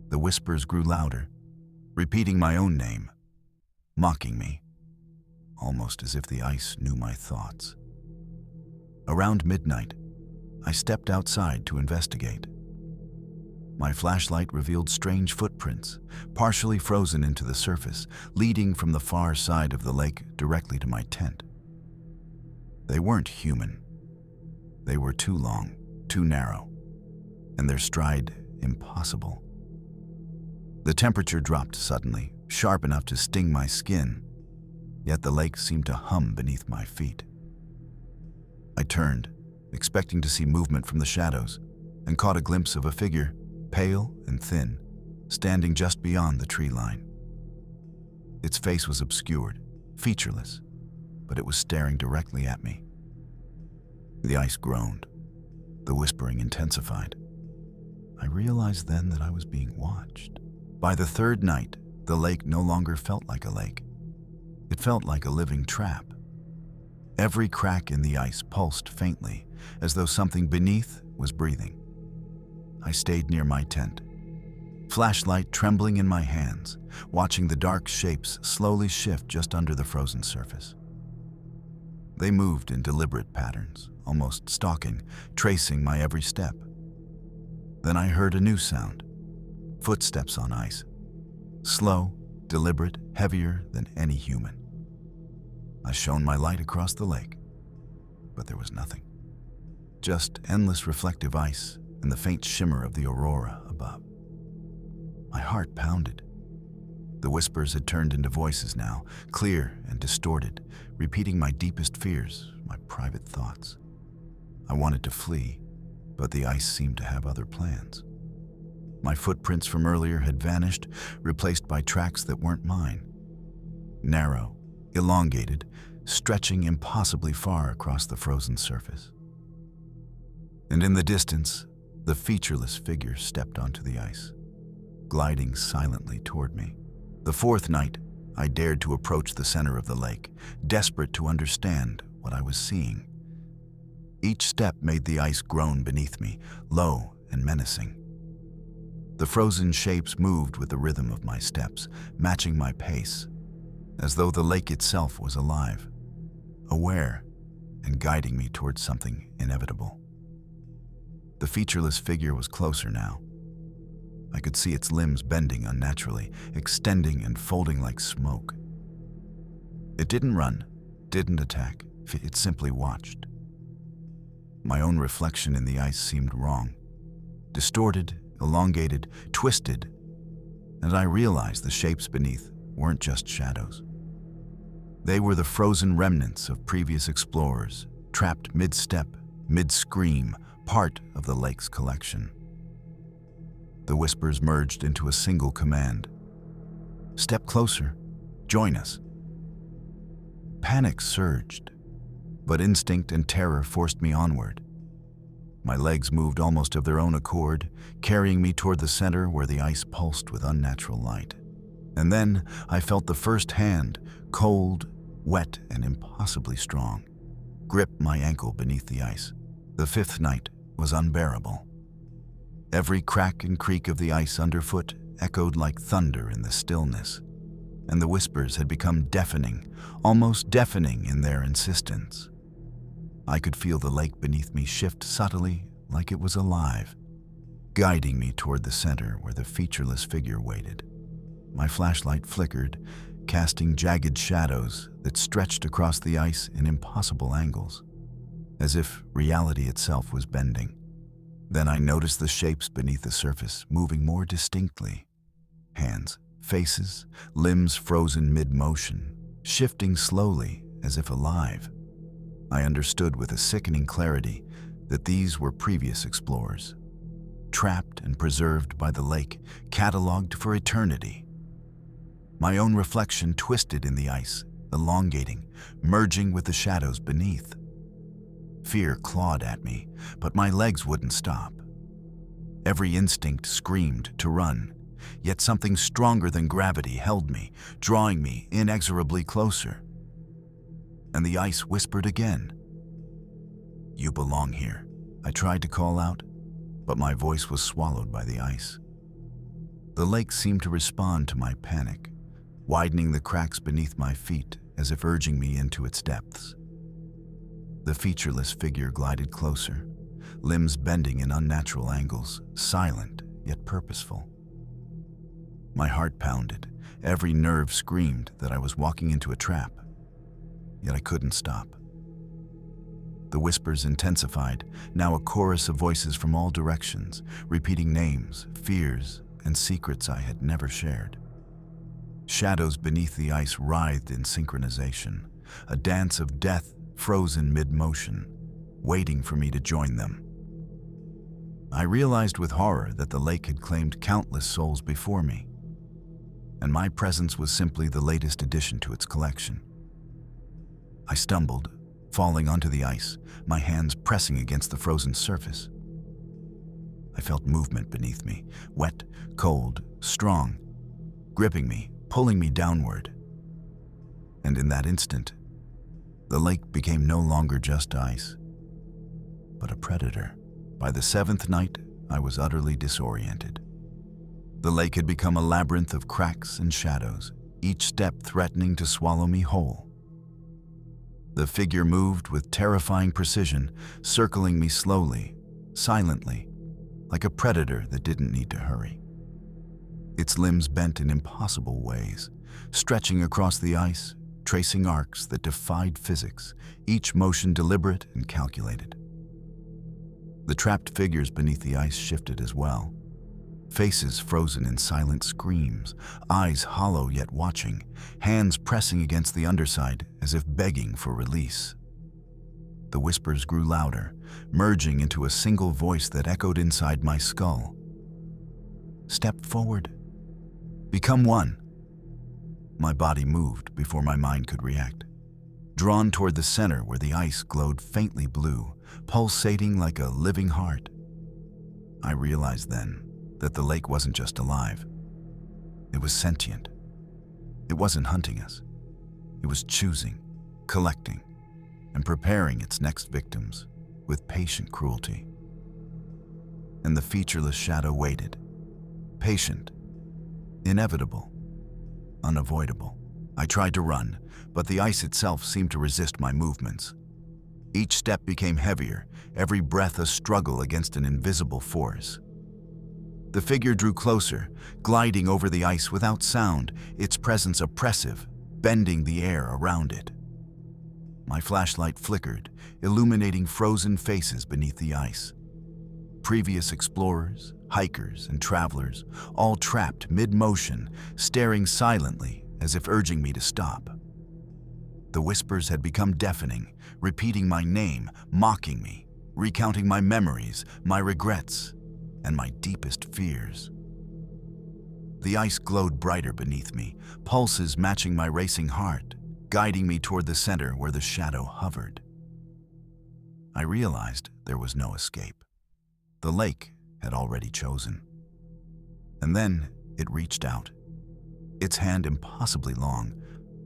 The whispers grew louder, repeating my own name, mocking me, almost as if the ice knew my thoughts. Around midnight, I stepped outside to investigate. My flashlight revealed strange footprints, partially frozen into the surface, leading from the far side of the lake directly to my tent. They weren't human. They were too long, too narrow, and their stride impossible. The temperature dropped suddenly, sharp enough to sting my skin, yet the lake seemed to hum beneath my feet. I turned, expecting to see movement from the shadows, and caught a glimpse of a figure, pale and thin, standing just beyond the tree line. Its face was obscured, featureless, but it was staring directly at me. The ice groaned. The whispering intensified. I realized then that I was being watched. By the third night, the lake no longer felt like a lake. It felt like a living trap. Every crack in the ice pulsed faintly, as though something beneath was breathing. I stayed near my tent, flashlight trembling in my hands, watching the dark shapes slowly shift just under the frozen surface. They moved in deliberate patterns, almost stalking, tracing my every step. Then I heard a new sound, footsteps on ice, slow, deliberate, heavier than any human. I shone my light across the lake, but there was nothing. Just endless reflective ice and the faint shimmer of the aurora above. My heart pounded. The whispers had turned into voices now, clear and distorted, repeating my deepest fears, my private thoughts. I wanted to flee, but the ice seemed to have other plans. My footprints from earlier had vanished, replaced by tracks that weren't mine. Narrow, elongated, stretching impossibly far across the frozen surface. And in the distance, the featureless figure stepped onto the ice, gliding silently toward me. The fourth night, I dared to approach the center of the lake, desperate to understand what I was seeing. Each step made the ice groan beneath me, low and menacing. The frozen shapes moved with the rhythm of my steps, matching my pace, as though the lake itself was alive, aware, and guiding me towards something inevitable. The featureless figure was closer now. I could see its limbs bending unnaturally, extending and folding like smoke. It didn't run, didn't attack, it simply watched. My own reflection in the ice seemed wrong, distorted, elongated, twisted, and I realized the shapes beneath weren't just shadows. They were the frozen remnants of previous explorers, trapped mid-step, mid-scream, part of the lake's collection. The whispers merged into a single command. Step closer. Join us. Panic surged, but instinct and terror forced me onward. My legs moved almost of their own accord, carrying me toward the center where the ice pulsed with unnatural light. And then I felt the first hand, cold, wet, and impossibly strong, grip my ankle beneath the ice. The fifth night was unbearable. Every crack and creak of the ice underfoot echoed like thunder in the stillness, and the whispers had become deafening, almost deafening in their insistence. I could feel the lake beneath me shift subtly, like it was alive, guiding me toward the center where the featureless figure waited. My flashlight flickered, casting jagged shadows that stretched across the ice in impossible angles, as if reality itself was bending. Then I noticed the shapes beneath the surface moving more distinctly. Hands, faces, limbs frozen mid-motion, shifting slowly as if alive. I understood with a sickening clarity that these were previous explorers, trapped and preserved by the lake, cataloged for eternity. My own reflection twisted in the ice, elongating, merging with the shadows beneath. Fear clawed at me, but my legs wouldn't stop. Every instinct screamed to run, yet something stronger than gravity held me, drawing me inexorably closer. And the ice whispered again. "You belong here." I tried to call out, but my voice was swallowed by the ice. The lake seemed to respond to my panic, widening the cracks beneath my feet as if urging me into its depths. The featureless figure glided closer, limbs bending in unnatural angles, silent yet purposeful. My heart pounded, every nerve screamed that I was walking into a trap, yet I couldn't stop. The whispers intensified, now a chorus of voices from all directions, repeating names, fears, and secrets I had never shared. Shadows beneath the ice writhed in synchronization, a dance of death frozen mid-motion, waiting for me to join them. I realized with horror that the lake had claimed countless souls before me, and my presence was simply the latest addition to its collection. I stumbled, falling onto the ice, my hands pressing against the frozen surface. I felt movement beneath me, wet, cold, strong, gripping me, pulling me downward. And in that instant, the lake became no longer just ice, but a predator. By the seventh night, I was utterly disoriented. The lake had become a labyrinth of cracks and shadows, each step threatening to swallow me whole. The figure moved with terrifying precision, circling me slowly, silently, like a predator that didn't need to hurry. Its limbs bent in impossible ways, stretching across the ice, tracing arcs that defied physics, each motion deliberate and calculated. The trapped figures beneath the ice shifted as well, faces frozen in silent screams, eyes hollow yet watching, hands pressing against the underside as if begging for release. The whispers grew louder, merging into a single voice that echoed inside my skull. Step forward. Become one. My body moved before my mind could react, drawn toward the center where the ice glowed faintly blue, pulsating like a living heart. I realized then that the lake wasn't just alive. It was sentient. It wasn't hunting us. It was choosing, collecting, and preparing its next victims with patient cruelty. And the featureless shadow waited, patient, inevitable, unavoidable. I tried to run, but the ice itself seemed to resist my movements. Each step became heavier, every breath a struggle against an invisible force. The figure drew closer, gliding over the ice without sound, its presence oppressive, bending the air around it. My flashlight flickered, illuminating frozen faces beneath the ice. Previous explorers, hikers, and travelers, all trapped mid-motion, staring silently as if urging me to stop. The whispers had become deafening, repeating my name, mocking me, recounting my memories, my regrets, and my deepest fears. The ice glowed brighter beneath me, pulses matching my racing heart, guiding me toward the center where the shadow hovered. I realized there was no escape. The lake had already chosen. And then it reached out, its hand impossibly long,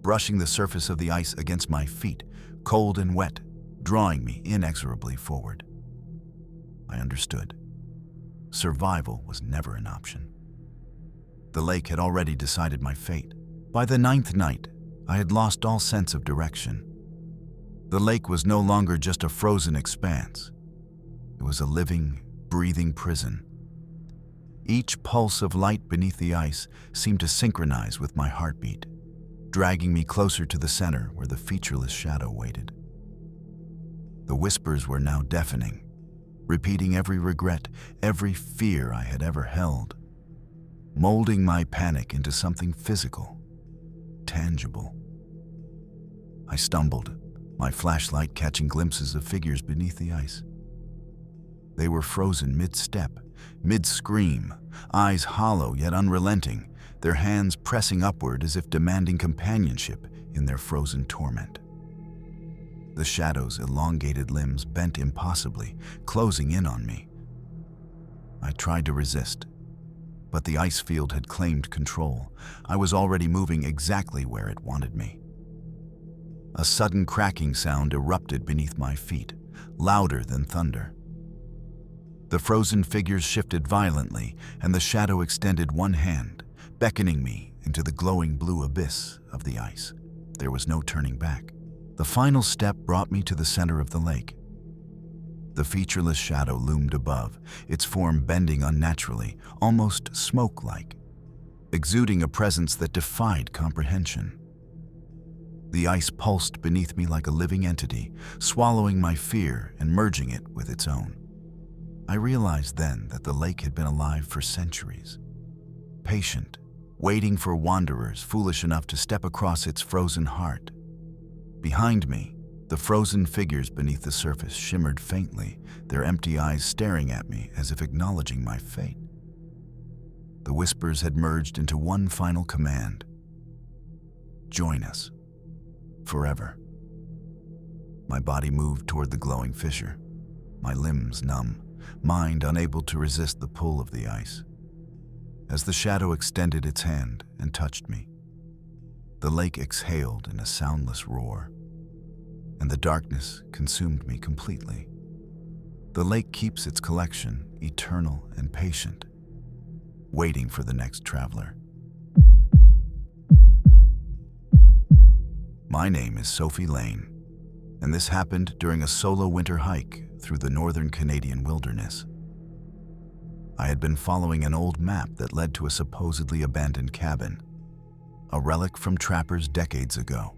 brushing the surface of the ice against my feet, cold and wet, drawing me inexorably forward. I understood. Survival was never an option. The lake had already decided my fate. By the ninth night, I had lost all sense of direction. The lake was no longer just a frozen expanse. It was a living, breathing prison. Each pulse of light beneath the ice seemed to synchronize with my heartbeat, dragging me closer to the center where the featureless shadow waited. The whispers were now deafening, repeating every regret, every fear I had ever held, molding my panic into something physical, tangible. I stumbled, my flashlight catching glimpses of figures beneath the ice. They were frozen mid-step, mid-scream, eyes hollow yet unrelenting, their hands pressing upward as if demanding companionship in their frozen torment. The shadow's elongated limbs bent impossibly, closing in on me. I tried to resist, but the ice field had claimed control. I was already moving exactly where it wanted me. A sudden cracking sound erupted beneath my feet, louder than thunder. The frozen figures shifted violently, and the shadow extended one hand, beckoning me into the glowing blue abyss of the ice. There was no turning back. The final step brought me to the center of the lake. The featureless shadow loomed above, its form bending unnaturally, almost smoke-like, exuding a presence that defied comprehension. The ice pulsed beneath me like a living entity, swallowing my fear and merging it with its own. I realized then that the lake had been alive for centuries, patient, waiting for wanderers foolish enough to step across its frozen heart. Behind me, the frozen figures beneath the surface shimmered faintly, their empty eyes staring at me as if acknowledging my fate. The whispers had merged into one final command. Join us. Forever. My body moved toward the glowing fissure, my limbs numb, mind unable to resist the pull of the ice. As the shadow extended its hand and touched me, the lake exhaled in a soundless roar, and the darkness consumed me completely. The lake keeps its collection, eternal and patient, waiting for the next traveler. My name is Sophie Lane, and this happened during a solo winter hike through the northern Canadian wilderness. I had been following an old map that led to a supposedly abandoned cabin, a relic from trappers decades ago.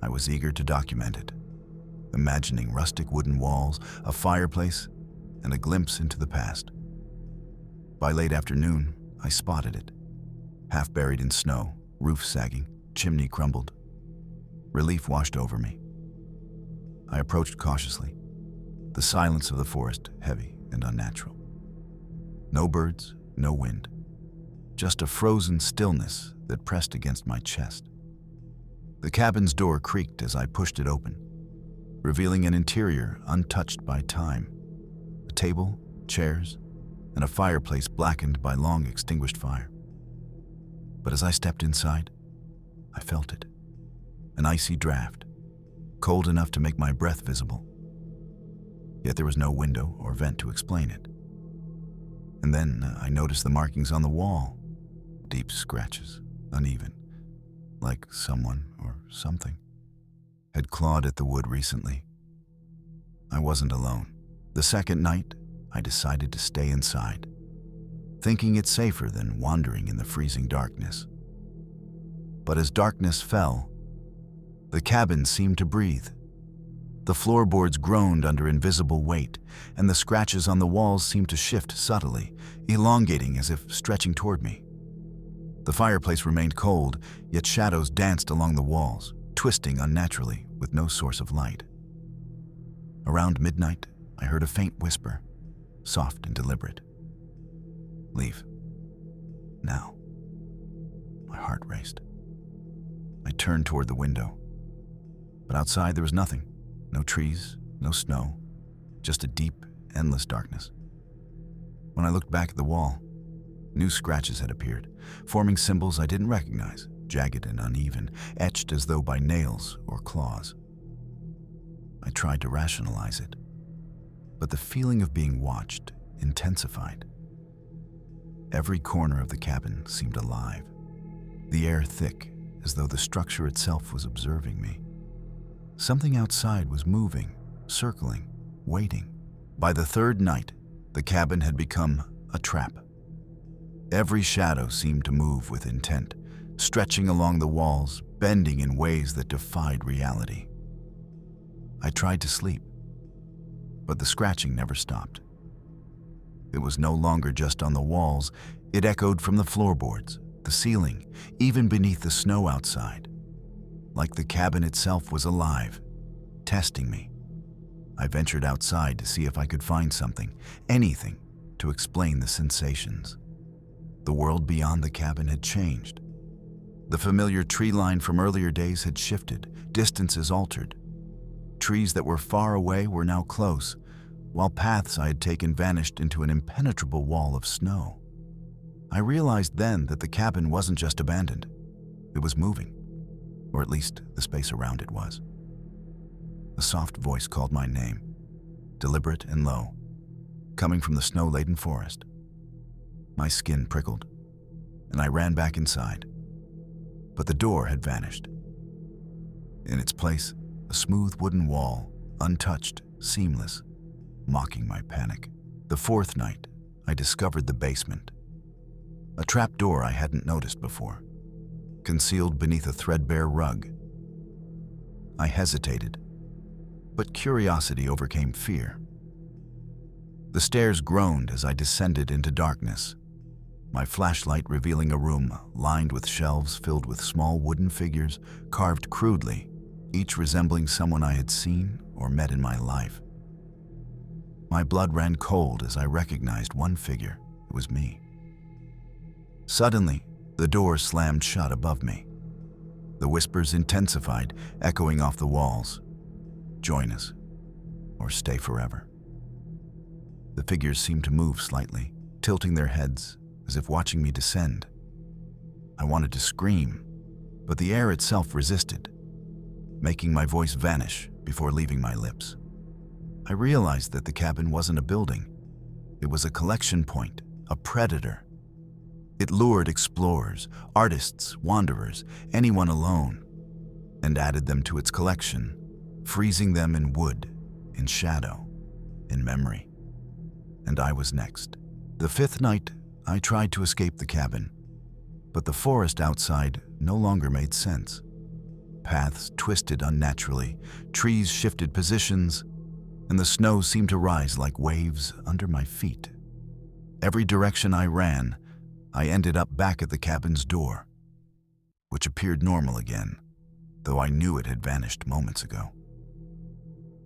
I was eager to document it, imagining rustic wooden walls, a fireplace, and a glimpse into the past. By late afternoon, I spotted it, half buried in snow, roof sagging, chimney crumbled. Relief washed over me. I approached cautiously, the silence of the forest heavy and unnatural. No birds, no wind, just a frozen stillness that pressed against my chest. The cabin's door creaked as I pushed it open, revealing an interior untouched by time. A table, chairs, and a fireplace blackened by long extinguished fire. But as I stepped inside, I felt it. An icy draft, cold enough to make my breath visible. Yet there was no window or vent to explain it. And then I noticed the markings on the wall, deep scratches, uneven, like someone or something had clawed at the wood recently. I wasn't alone. The second night, I decided to stay inside, thinking it safer than wandering in the freezing darkness. But as darkness fell, the cabin seemed to breathe. The floorboards groaned under invisible weight, and the scratches on the walls seemed to shift subtly, elongating as if stretching toward me. The fireplace remained cold, yet shadows danced along the walls, twisting unnaturally with no source of light. Around midnight, I heard a faint whisper, soft and deliberate. Leave. Now. My heart raced. I turned toward the window. But outside there was nothing. No trees, no snow, just a deep, endless darkness. When I looked back at the wall, new scratches had appeared, forming symbols I didn't recognize, jagged and uneven, etched as though by nails or claws. I tried to rationalize it, but the feeling of being watched intensified. Every corner of the cabin seemed alive, the air thick, as though the structure itself was observing me. Something outside was moving, circling, waiting. By the third night, the cabin had become a trap. Every shadow seemed to move with intent, stretching along the walls, bending in ways that defied reality. I tried to sleep, but the scratching never stopped. It was no longer just on the walls, it echoed from the floorboards, the ceiling, even beneath the snow outside. Like the cabin itself was alive, testing me. I ventured outside to see if I could find something, anything, to explain the sensations. The world beyond the cabin had changed. The familiar tree line from earlier days had shifted, distances altered. Trees that were far away were now close, while paths I had taken vanished into an impenetrable wall of snow. I realized then that the cabin wasn't just abandoned, it was moving. Or at least the space around it was. A soft voice called my name, deliberate and low, coming from the snow-laden forest. My skin prickled, and I ran back inside. But the door had vanished. In its place, a smooth wooden wall, untouched, seamless, mocking my panic. The fourth night, I discovered the basement. A trap door I hadn't noticed before, concealed beneath a threadbare rug. I hesitated, but curiosity overcame fear. The stairs groaned as I descended into darkness. my flashlight revealing a room lined with shelves filled with small wooden figures carved crudely, each resembling someone I had seen or met in my life. My blood ran cold as I recognized one figure. It was me. Suddenly, the door slammed shut above me. The whispers intensified, echoing off the walls. Join us, or stay forever. The figures seemed to move slightly, tilting their heads as if watching me descend. I wanted to scream, but the air itself resisted, making my voice vanish before leaving my lips. I realized that the cabin wasn't a building. It was a collection point, a predator. It lured explorers, artists, wanderers, anyone alone, and added them to its collection, freezing them in wood, in shadow, in memory. And I was next. The fifth night, I tried to escape the cabin, but the forest outside no longer made sense. Paths twisted unnaturally, trees shifted positions, and the snow seemed to rise like waves under my feet. Every direction I ran, I ended up back at the cabin's door, which appeared normal again, though I knew it had vanished moments ago.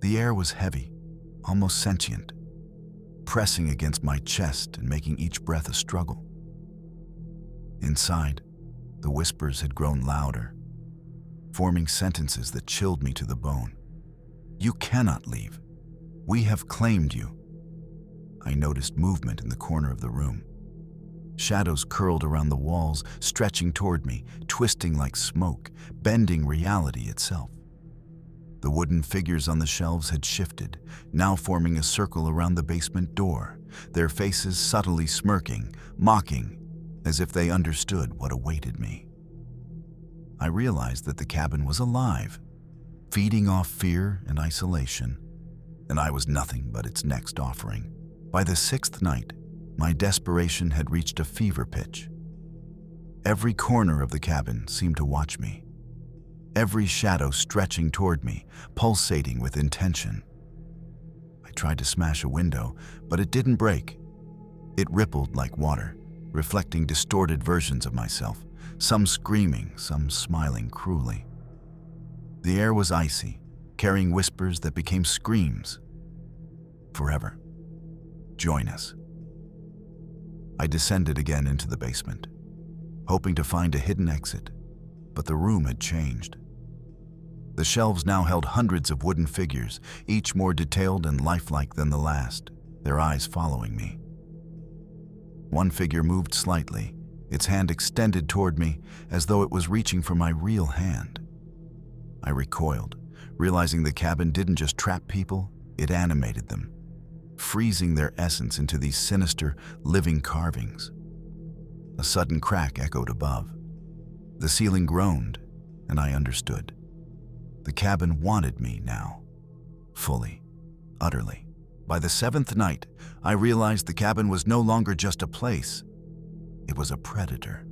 The air was heavy, almost sentient, pressing against my chest and making each breath a struggle. Inside, the whispers had grown louder, forming sentences that chilled me to the bone. You cannot leave. We have claimed you. I noticed movement in the corner of the room. Shadows curled around the walls, stretching toward me, twisting like smoke, bending reality itself. The wooden figures on the shelves had shifted, now forming a circle around the basement door, their faces subtly smirking, mocking, as if they understood what awaited me. I realized that the cabin was alive, feeding off fear and isolation, and I was nothing but its next offering. By the sixth night, my desperation had reached a fever pitch. Every corner of the cabin seemed to watch me, every shadow stretching toward me, pulsating with intention. I tried to smash a window, but it didn't break. It rippled like water, reflecting distorted versions of myself, some screaming, some smiling cruelly. The air was icy, carrying whispers that became screams. Forever. Join us. I descended again into the basement, hoping to find a hidden exit, but the room had changed. The shelves now held hundreds of wooden figures, each more detailed and lifelike than the last, their eyes following me. One figure moved slightly, its hand extended toward me as though it was reaching for my real hand. I recoiled, realizing the cabin didn't just trap people, it animated them, freezing their essence into these sinister, living carvings. A sudden crack echoed above. The ceiling groaned, and I understood. The cabin wanted me now, fully, utterly. By the seventh night, I realized the cabin was no longer just a place. It was a predator.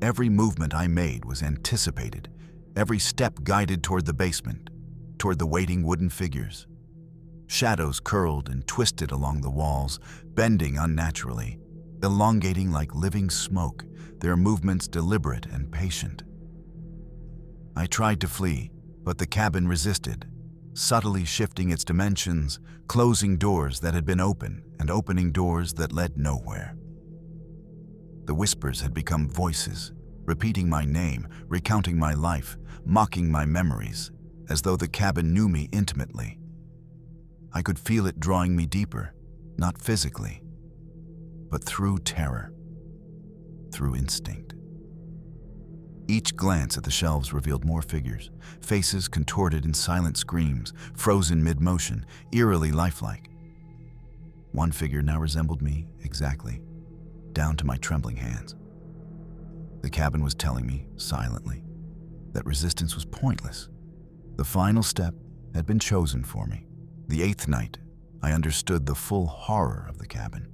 Every movement I made was anticipated, every step guided toward the basement, toward the waiting wooden figures. Shadows curled and twisted along the walls, bending unnaturally, elongating like living smoke, their movements deliberate and patient. I tried to flee, but the cabin resisted, subtly shifting its dimensions, closing doors that had been open and opening doors that led nowhere. The whispers had become voices, repeating my name, recounting my life, mocking my memories, as though the cabin knew me intimately. I could feel it drawing me deeper, not physically, but through terror, through instinct. Each glance at the shelves revealed more figures, faces contorted in silent screams, frozen mid-motion, eerily lifelike. One figure now resembled me exactly, down to my trembling hands. The cabin was telling me, silently, that resistance was pointless. The final step had been chosen for me. The eighth night, I understood the full horror of the cabin.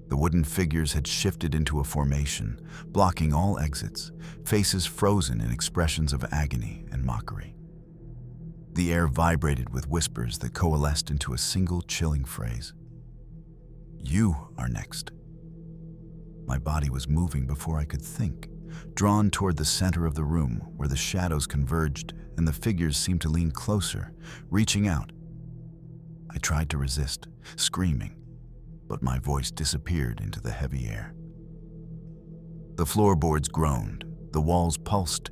The wooden figures had shifted into a formation, blocking all exits, faces frozen in expressions of agony and mockery. The air vibrated with whispers that coalesced into a single chilling phrase. You are next. My body was moving before I could think, drawn toward the center of the room where the shadows converged and the figures seemed to lean closer, reaching out. I tried to resist, screaming, but my voice disappeared into the heavy air. The floorboards groaned, the walls pulsed,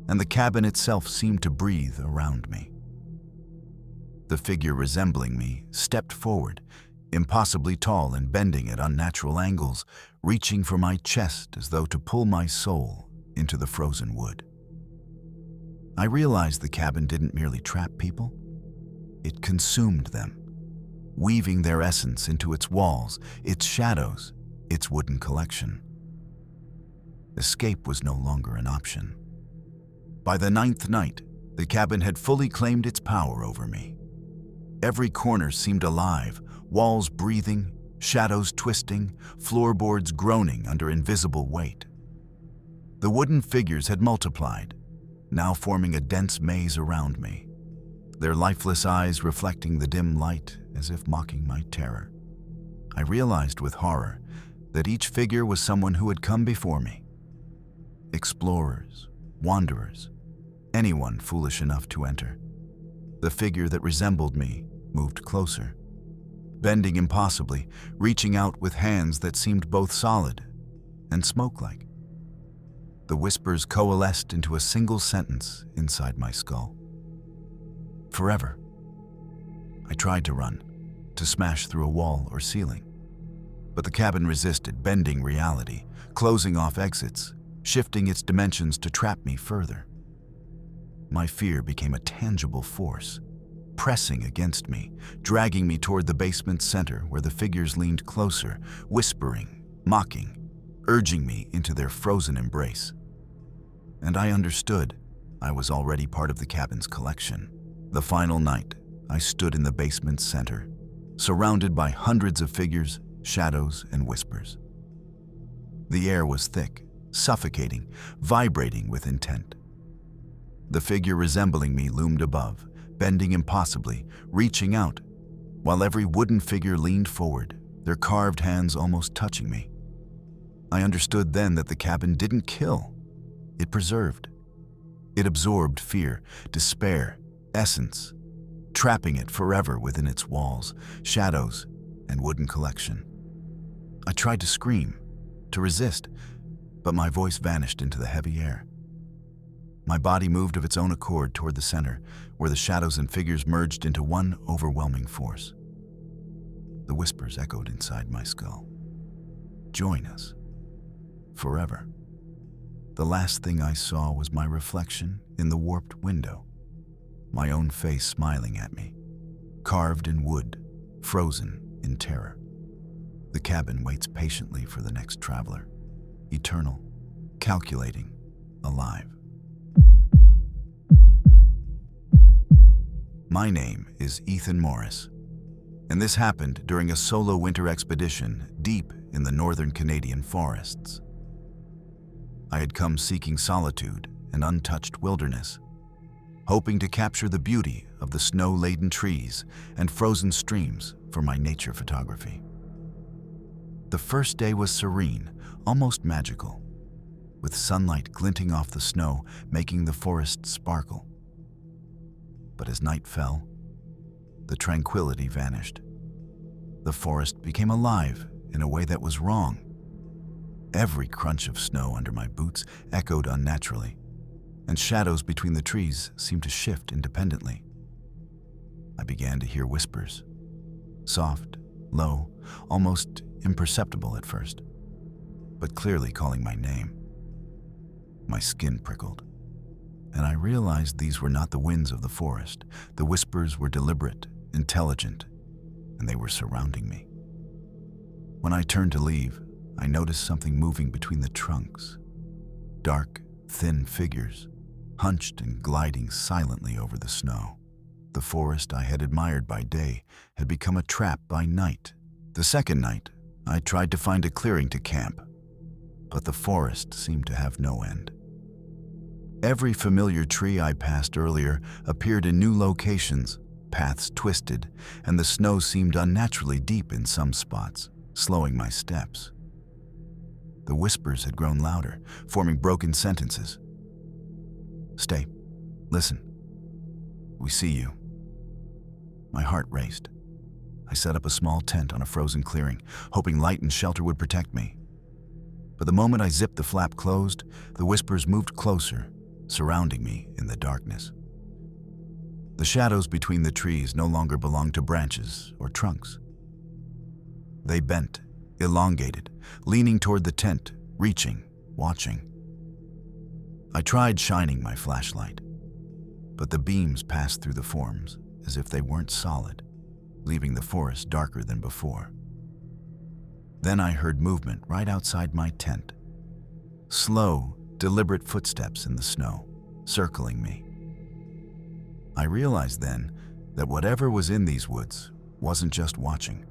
and the cabin itself seemed to breathe around me. The figure resembling me stepped forward, impossibly tall and bending at unnatural angles, reaching for my chest as though to pull my soul into the frozen wood. I realized the cabin didn't merely trap people, it consumed them, weaving their essence into its walls, its shadows, its wooden collection. Escape was no longer an option. By the 9th night, the cabin had fully claimed its power over me. Every corner seemed alive, walls breathing, shadows twisting, floorboards groaning under invisible weight. The wooden figures had multiplied, now forming a dense maze around me, their lifeless eyes reflecting the dim light as if mocking my terror. I realized with horror that each figure was someone who had come before me. Explorers, wanderers, anyone foolish enough to enter. The figure that resembled me moved closer, bending impossibly, reaching out with hands that seemed both solid and smoke-like. The whispers coalesced into a single sentence inside my skull. Forever. I tried to run, to smash through a wall or ceiling, but the cabin resisted, bending reality, closing off exits, shifting its dimensions to trap me further. My fear became a tangible force, pressing against me, dragging me toward the basement's center where the figures leaned closer, whispering, mocking, urging me into their frozen embrace. And I understood I was already part of the cabin's collection. The final night, I stood in the basement's center, surrounded by hundreds of figures, shadows, and whispers. The air was thick, suffocating, vibrating with intent. The figure resembling me loomed above, bending impossibly, reaching out, while every wooden figure leaned forward, their carved hands almost touching me. I understood then that the cabin didn't kill, it preserved. It absorbed fear, despair, essence, trapping it forever within its walls, shadows, and wooden collection. I tried to scream, to resist, but my voice vanished into the heavy air. My body moved of its own accord toward the center, where the shadows and figures merged into one overwhelming force. The whispers echoed inside my skull. Join us. Forever. The last thing I saw was my reflection in the warped window, my own face smiling at me, carved in wood, frozen in terror. The cabin waits patiently for the next traveler, eternal, calculating, alive. My name is Ethan Morris, and this happened during a solo winter expedition deep in the northern Canadian forests. I had come seeking solitude and untouched wilderness, hoping to capture the beauty of the snow-laden trees and frozen streams for my nature photography. The first day was serene, almost magical, with sunlight glinting off the snow, making the forest sparkle. But as night fell, the tranquility vanished. The forest became alive in a way that was wrong. Every crunch of snow under my boots echoed unnaturally, and shadows between the trees seemed to shift independently. I began to hear whispers, soft, low, almost imperceptible at first, but clearly calling my name. My skin prickled, and I realized these were not the winds of the forest. The whispers were deliberate, intelligent, and they were surrounding me. When I turned to leave, I noticed something moving between the trunks. Dark, thin figures, hunched and gliding silently over the snow. The forest I had admired by day had become a trap by night. The second night, I tried to find a clearing to camp, but the forest seemed to have no end. Every familiar tree I passed earlier appeared in new locations, paths twisted, and the snow seemed unnaturally deep in some spots, slowing my steps. The whispers had grown louder, forming broken sentences. "Stay. Listen. We see you." My heart raced. I set up a small tent on a frozen clearing, hoping light and shelter would protect me. But the moment I zipped the flap closed, the whispers moved closer, surrounding me in the darkness. The shadows between the trees no longer belonged to branches or trunks. They bent, elongated, leaning toward the tent, reaching, watching. I tried shining my flashlight, but the beams passed through the forms as if they weren't solid, leaving the forest darker than before. Then I heard movement right outside my tent. Slow, deliberate footsteps in the snow, circling me. I realized then that whatever was in these woods wasn't just watching,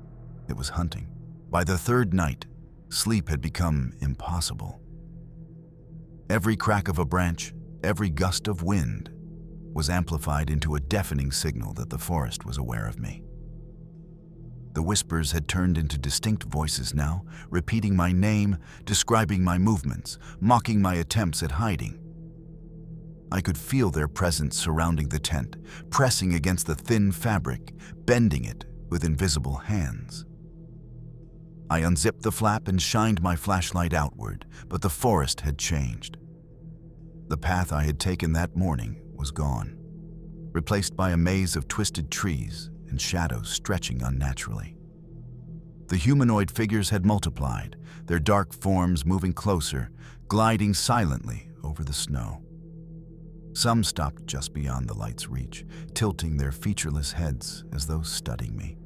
it was hunting. By the third night, sleep had become impossible. Every crack of a branch, every gust of wind, was amplified into a deafening signal that the forest was aware of me. The whispers had turned into distinct voices now, repeating my name, describing my movements, mocking my attempts at hiding. I could feel their presence surrounding the tent, pressing against the thin fabric, bending it with invisible hands. I unzipped the flap and shined my flashlight outward, but the forest had changed. The path I had taken that morning was gone, replaced by a maze of twisted trees and shadows stretching unnaturally. The humanoid figures had multiplied, their dark forms moving closer, gliding silently over the snow. Some stopped just beyond the light's reach, tilting their featureless heads as though studying me.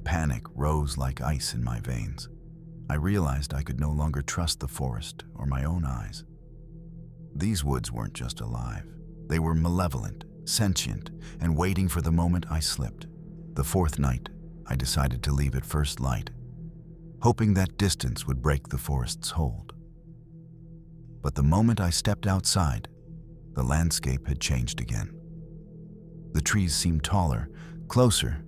Panic rose like ice in my veins. I realized I could no longer trust the forest or my own eyes. These woods weren't just alive. They were malevolent, sentient, and waiting for the moment I slipped. The fourth night, I decided to leave at first light, hoping that distance would break the forest's hold. But the moment I stepped outside, the landscape had changed again. The trees seemed taller, closer,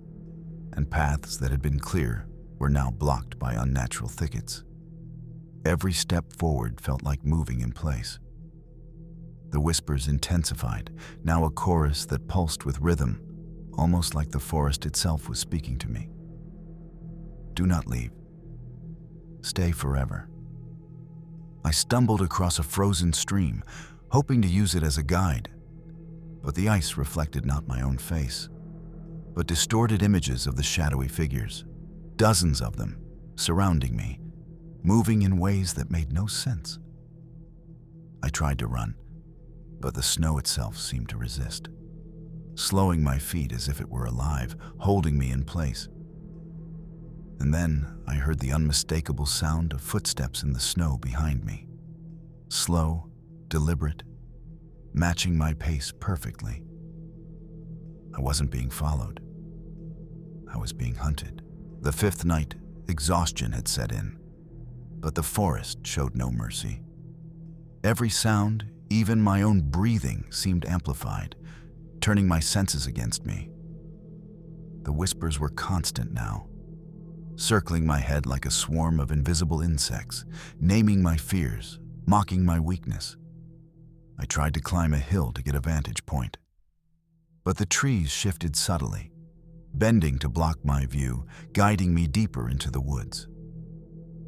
and paths that had been clear were now blocked by unnatural thickets. Every step forward felt like moving in place. The whispers intensified, now a chorus that pulsed with rhythm, almost like the forest itself was speaking to me. "Do not leave. Stay forever." I stumbled across a frozen stream, hoping to use it as a guide, but the ice reflected not my own face, but distorted images of the shadowy figures, dozens of them, surrounding me, moving in ways that made no sense. I tried to run, but the snow itself seemed to resist, slowing my feet as if it were alive, holding me in place. And then I heard the unmistakable sound of footsteps in the snow behind me. Slow, deliberate, matching my pace perfectly. I wasn't being followed. I was being hunted. The fifth night, exhaustion had set in, but the forest showed no mercy. Every sound, even my own breathing, seemed amplified, turning my senses against me. The whispers were constant now, circling my head like a swarm of invisible insects, naming my fears, mocking my weakness. I tried to climb a hill to get a vantage point, but the trees shifted subtly, bending to block my view, guiding me deeper into the woods.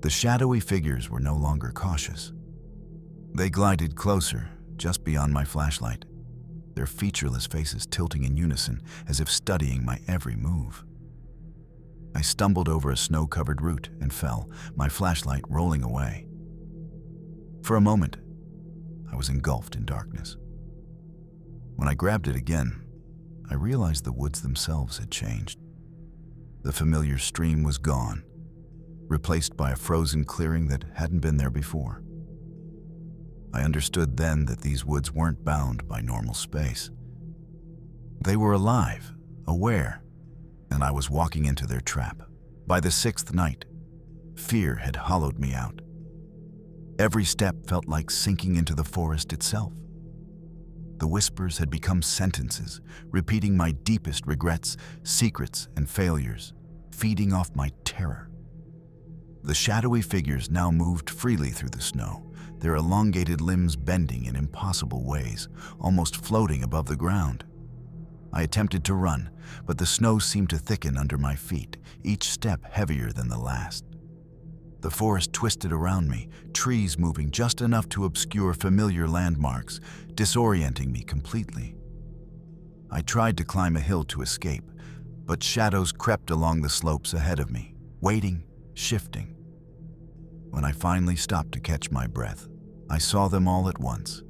The shadowy figures were no longer cautious. They glided closer, just beyond my flashlight, their featureless faces tilting in unison as if studying my every move. I stumbled over a snow-covered root and fell, my flashlight rolling away. For a moment, I was engulfed in darkness. When I grabbed it again, I realized the woods themselves had changed. The familiar stream was gone, replaced by a frozen clearing that hadn't been there before. I understood then that these woods weren't bound by normal space. They were alive, aware, and I was walking into their trap. By the sixth night, fear had hollowed me out. Every step felt like sinking into the forest itself. The whispers had become sentences, repeating my deepest regrets, secrets, and failures, feeding off my terror. The shadowy figures now moved freely through the snow, their elongated limbs bending in impossible ways, almost floating above the ground. I attempted to run, but the snow seemed to thicken under my feet, each step heavier than the last. The forest twisted around me, trees moving just enough to obscure familiar landmarks, disorienting me completely. I tried to climb a hill to escape, but shadows crept along the slopes ahead of me, waiting, shifting. When I finally stopped to catch my breath, I saw them all at once.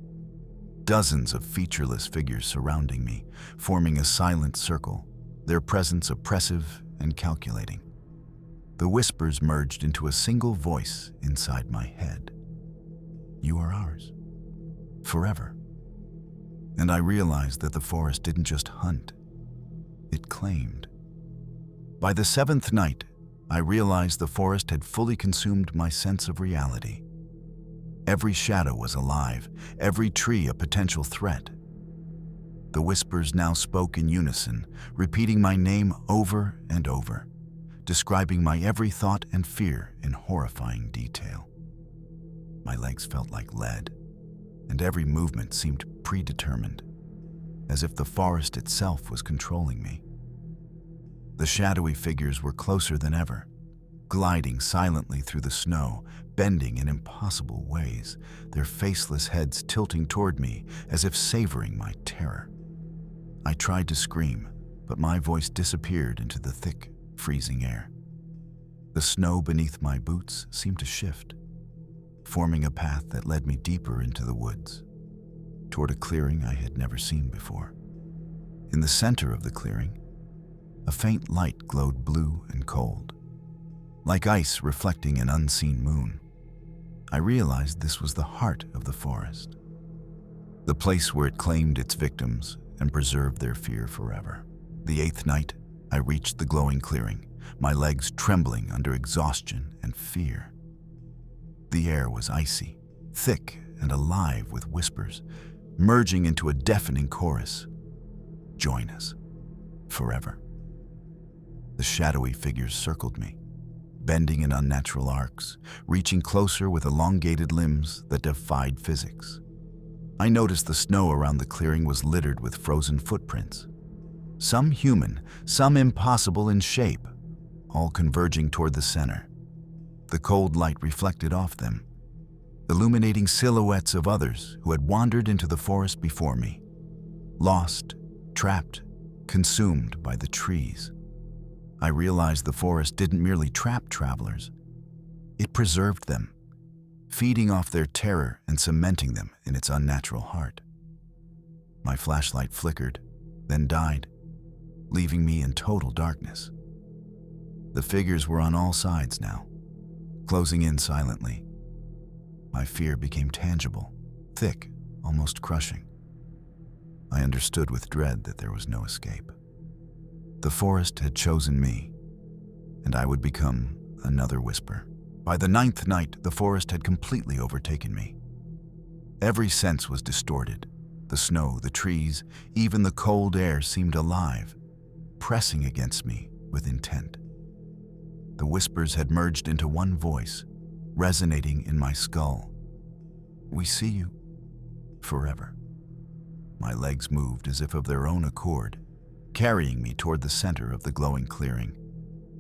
Dozens of featureless figures surrounding me, forming a silent circle, their presence oppressive and calculating. The whispers merged into a single voice inside my head. You are ours. Forever. And I realized that the forest didn't just hunt. It claimed. By the seventh night, I realized the forest had fully consumed my sense of reality. Every shadow was alive, every tree a potential threat. The whispers now spoke in unison, repeating my name over and over, describing my every thought and fear in horrifying detail. My legs felt like lead, and every movement seemed predetermined, as if the forest itself was controlling me. The shadowy figures were closer than ever, gliding silently through the snow, bending in impossible ways, their faceless heads tilting toward me as if savoring my terror. I tried to scream, but my voice disappeared into the thick, freezing air. The snow beneath my boots seemed to shift, forming a path that led me deeper into the woods, toward a clearing I had never seen before. In the center of the clearing, a faint light glowed blue and cold, like ice reflecting an unseen moon. I realized this was the heart of the forest, the place where it claimed its victims and preserved their fear forever. The eighth night, I reached the glowing clearing, my legs trembling under exhaustion and fear. The air was icy, thick and alive with whispers, merging into a deafening chorus. Join us, forever. The shadowy figures circled me, bending in unnatural arcs, reaching closer with elongated limbs that defied physics. I noticed the snow around the clearing was littered with frozen footprints, some human, some impossible in shape, all converging toward the center. The cold light reflected off them, illuminating silhouettes of others who had wandered into the forest before me, lost, trapped, consumed by the trees. I realized the forest didn't merely trap travelers, it preserved them, feeding off their terror and cementing them in its unnatural heart. My flashlight flickered, then died, leaving me in total darkness. The figures were on all sides now, closing in silently. My fear became tangible, thick, almost crushing. I understood with dread that there was no escape. The forest had chosen me, and I would become another whisper. By the ninth night, the forest had completely overtaken me. Every sense was distorted. The snow, the trees, even the cold air seemed alive, pressing against me with intent. The whispers had merged into one voice, resonating in my skull. We see you, forever. My legs moved as if of their own accord, carrying me toward the center of the glowing clearing,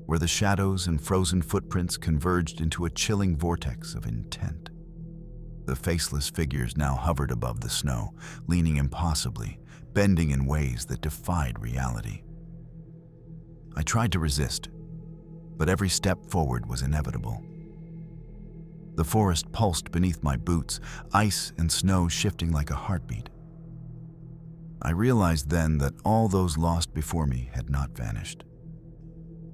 where the shadows and frozen footprints converged into a chilling vortex of intent. The faceless figures now hovered above the snow, leaning impossibly, bending in ways that defied reality. I tried to resist, but every step forward was inevitable. The forest pulsed beneath my boots, ice and snow shifting like a heartbeat. I realized then that all those lost before me had not vanished.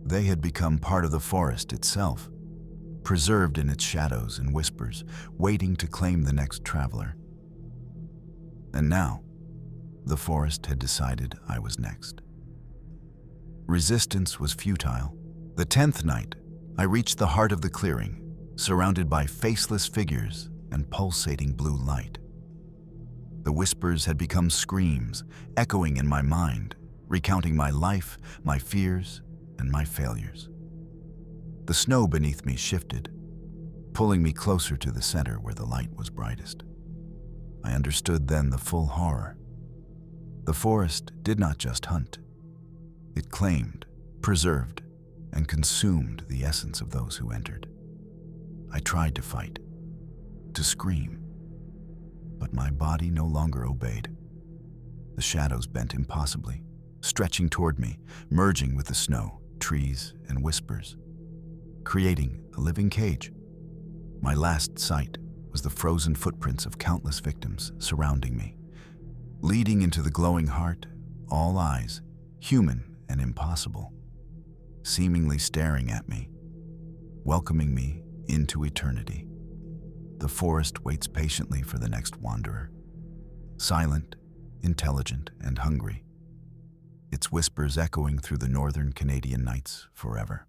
They had become part of the forest itself, preserved in its shadows and whispers, waiting to claim the next traveler. And now, the forest had decided I was next. Resistance was futile. The 10th night, I reached the heart of the clearing, surrounded by faceless figures and pulsating blue light. The whispers had become screams, echoing in my mind, recounting my life, my fears, and my failures. The snow beneath me shifted, pulling me closer to the center where the light was brightest. I understood then the full horror. The forest did not just hunt. It claimed, preserved, and consumed the essence of those who entered. I tried to fight, to scream, but my body no longer obeyed. The shadows bent impossibly, stretching toward me, merging with the snow, trees, and whispers, creating a living cage. My last sight was the frozen footprints of countless victims surrounding me, leading into the glowing heart, all eyes, human and impossible, seemingly staring at me, welcoming me into eternity. The forest waits patiently for the next wanderer, silent, intelligent, and hungry, its whispers echoing through the northern Canadian nights forever.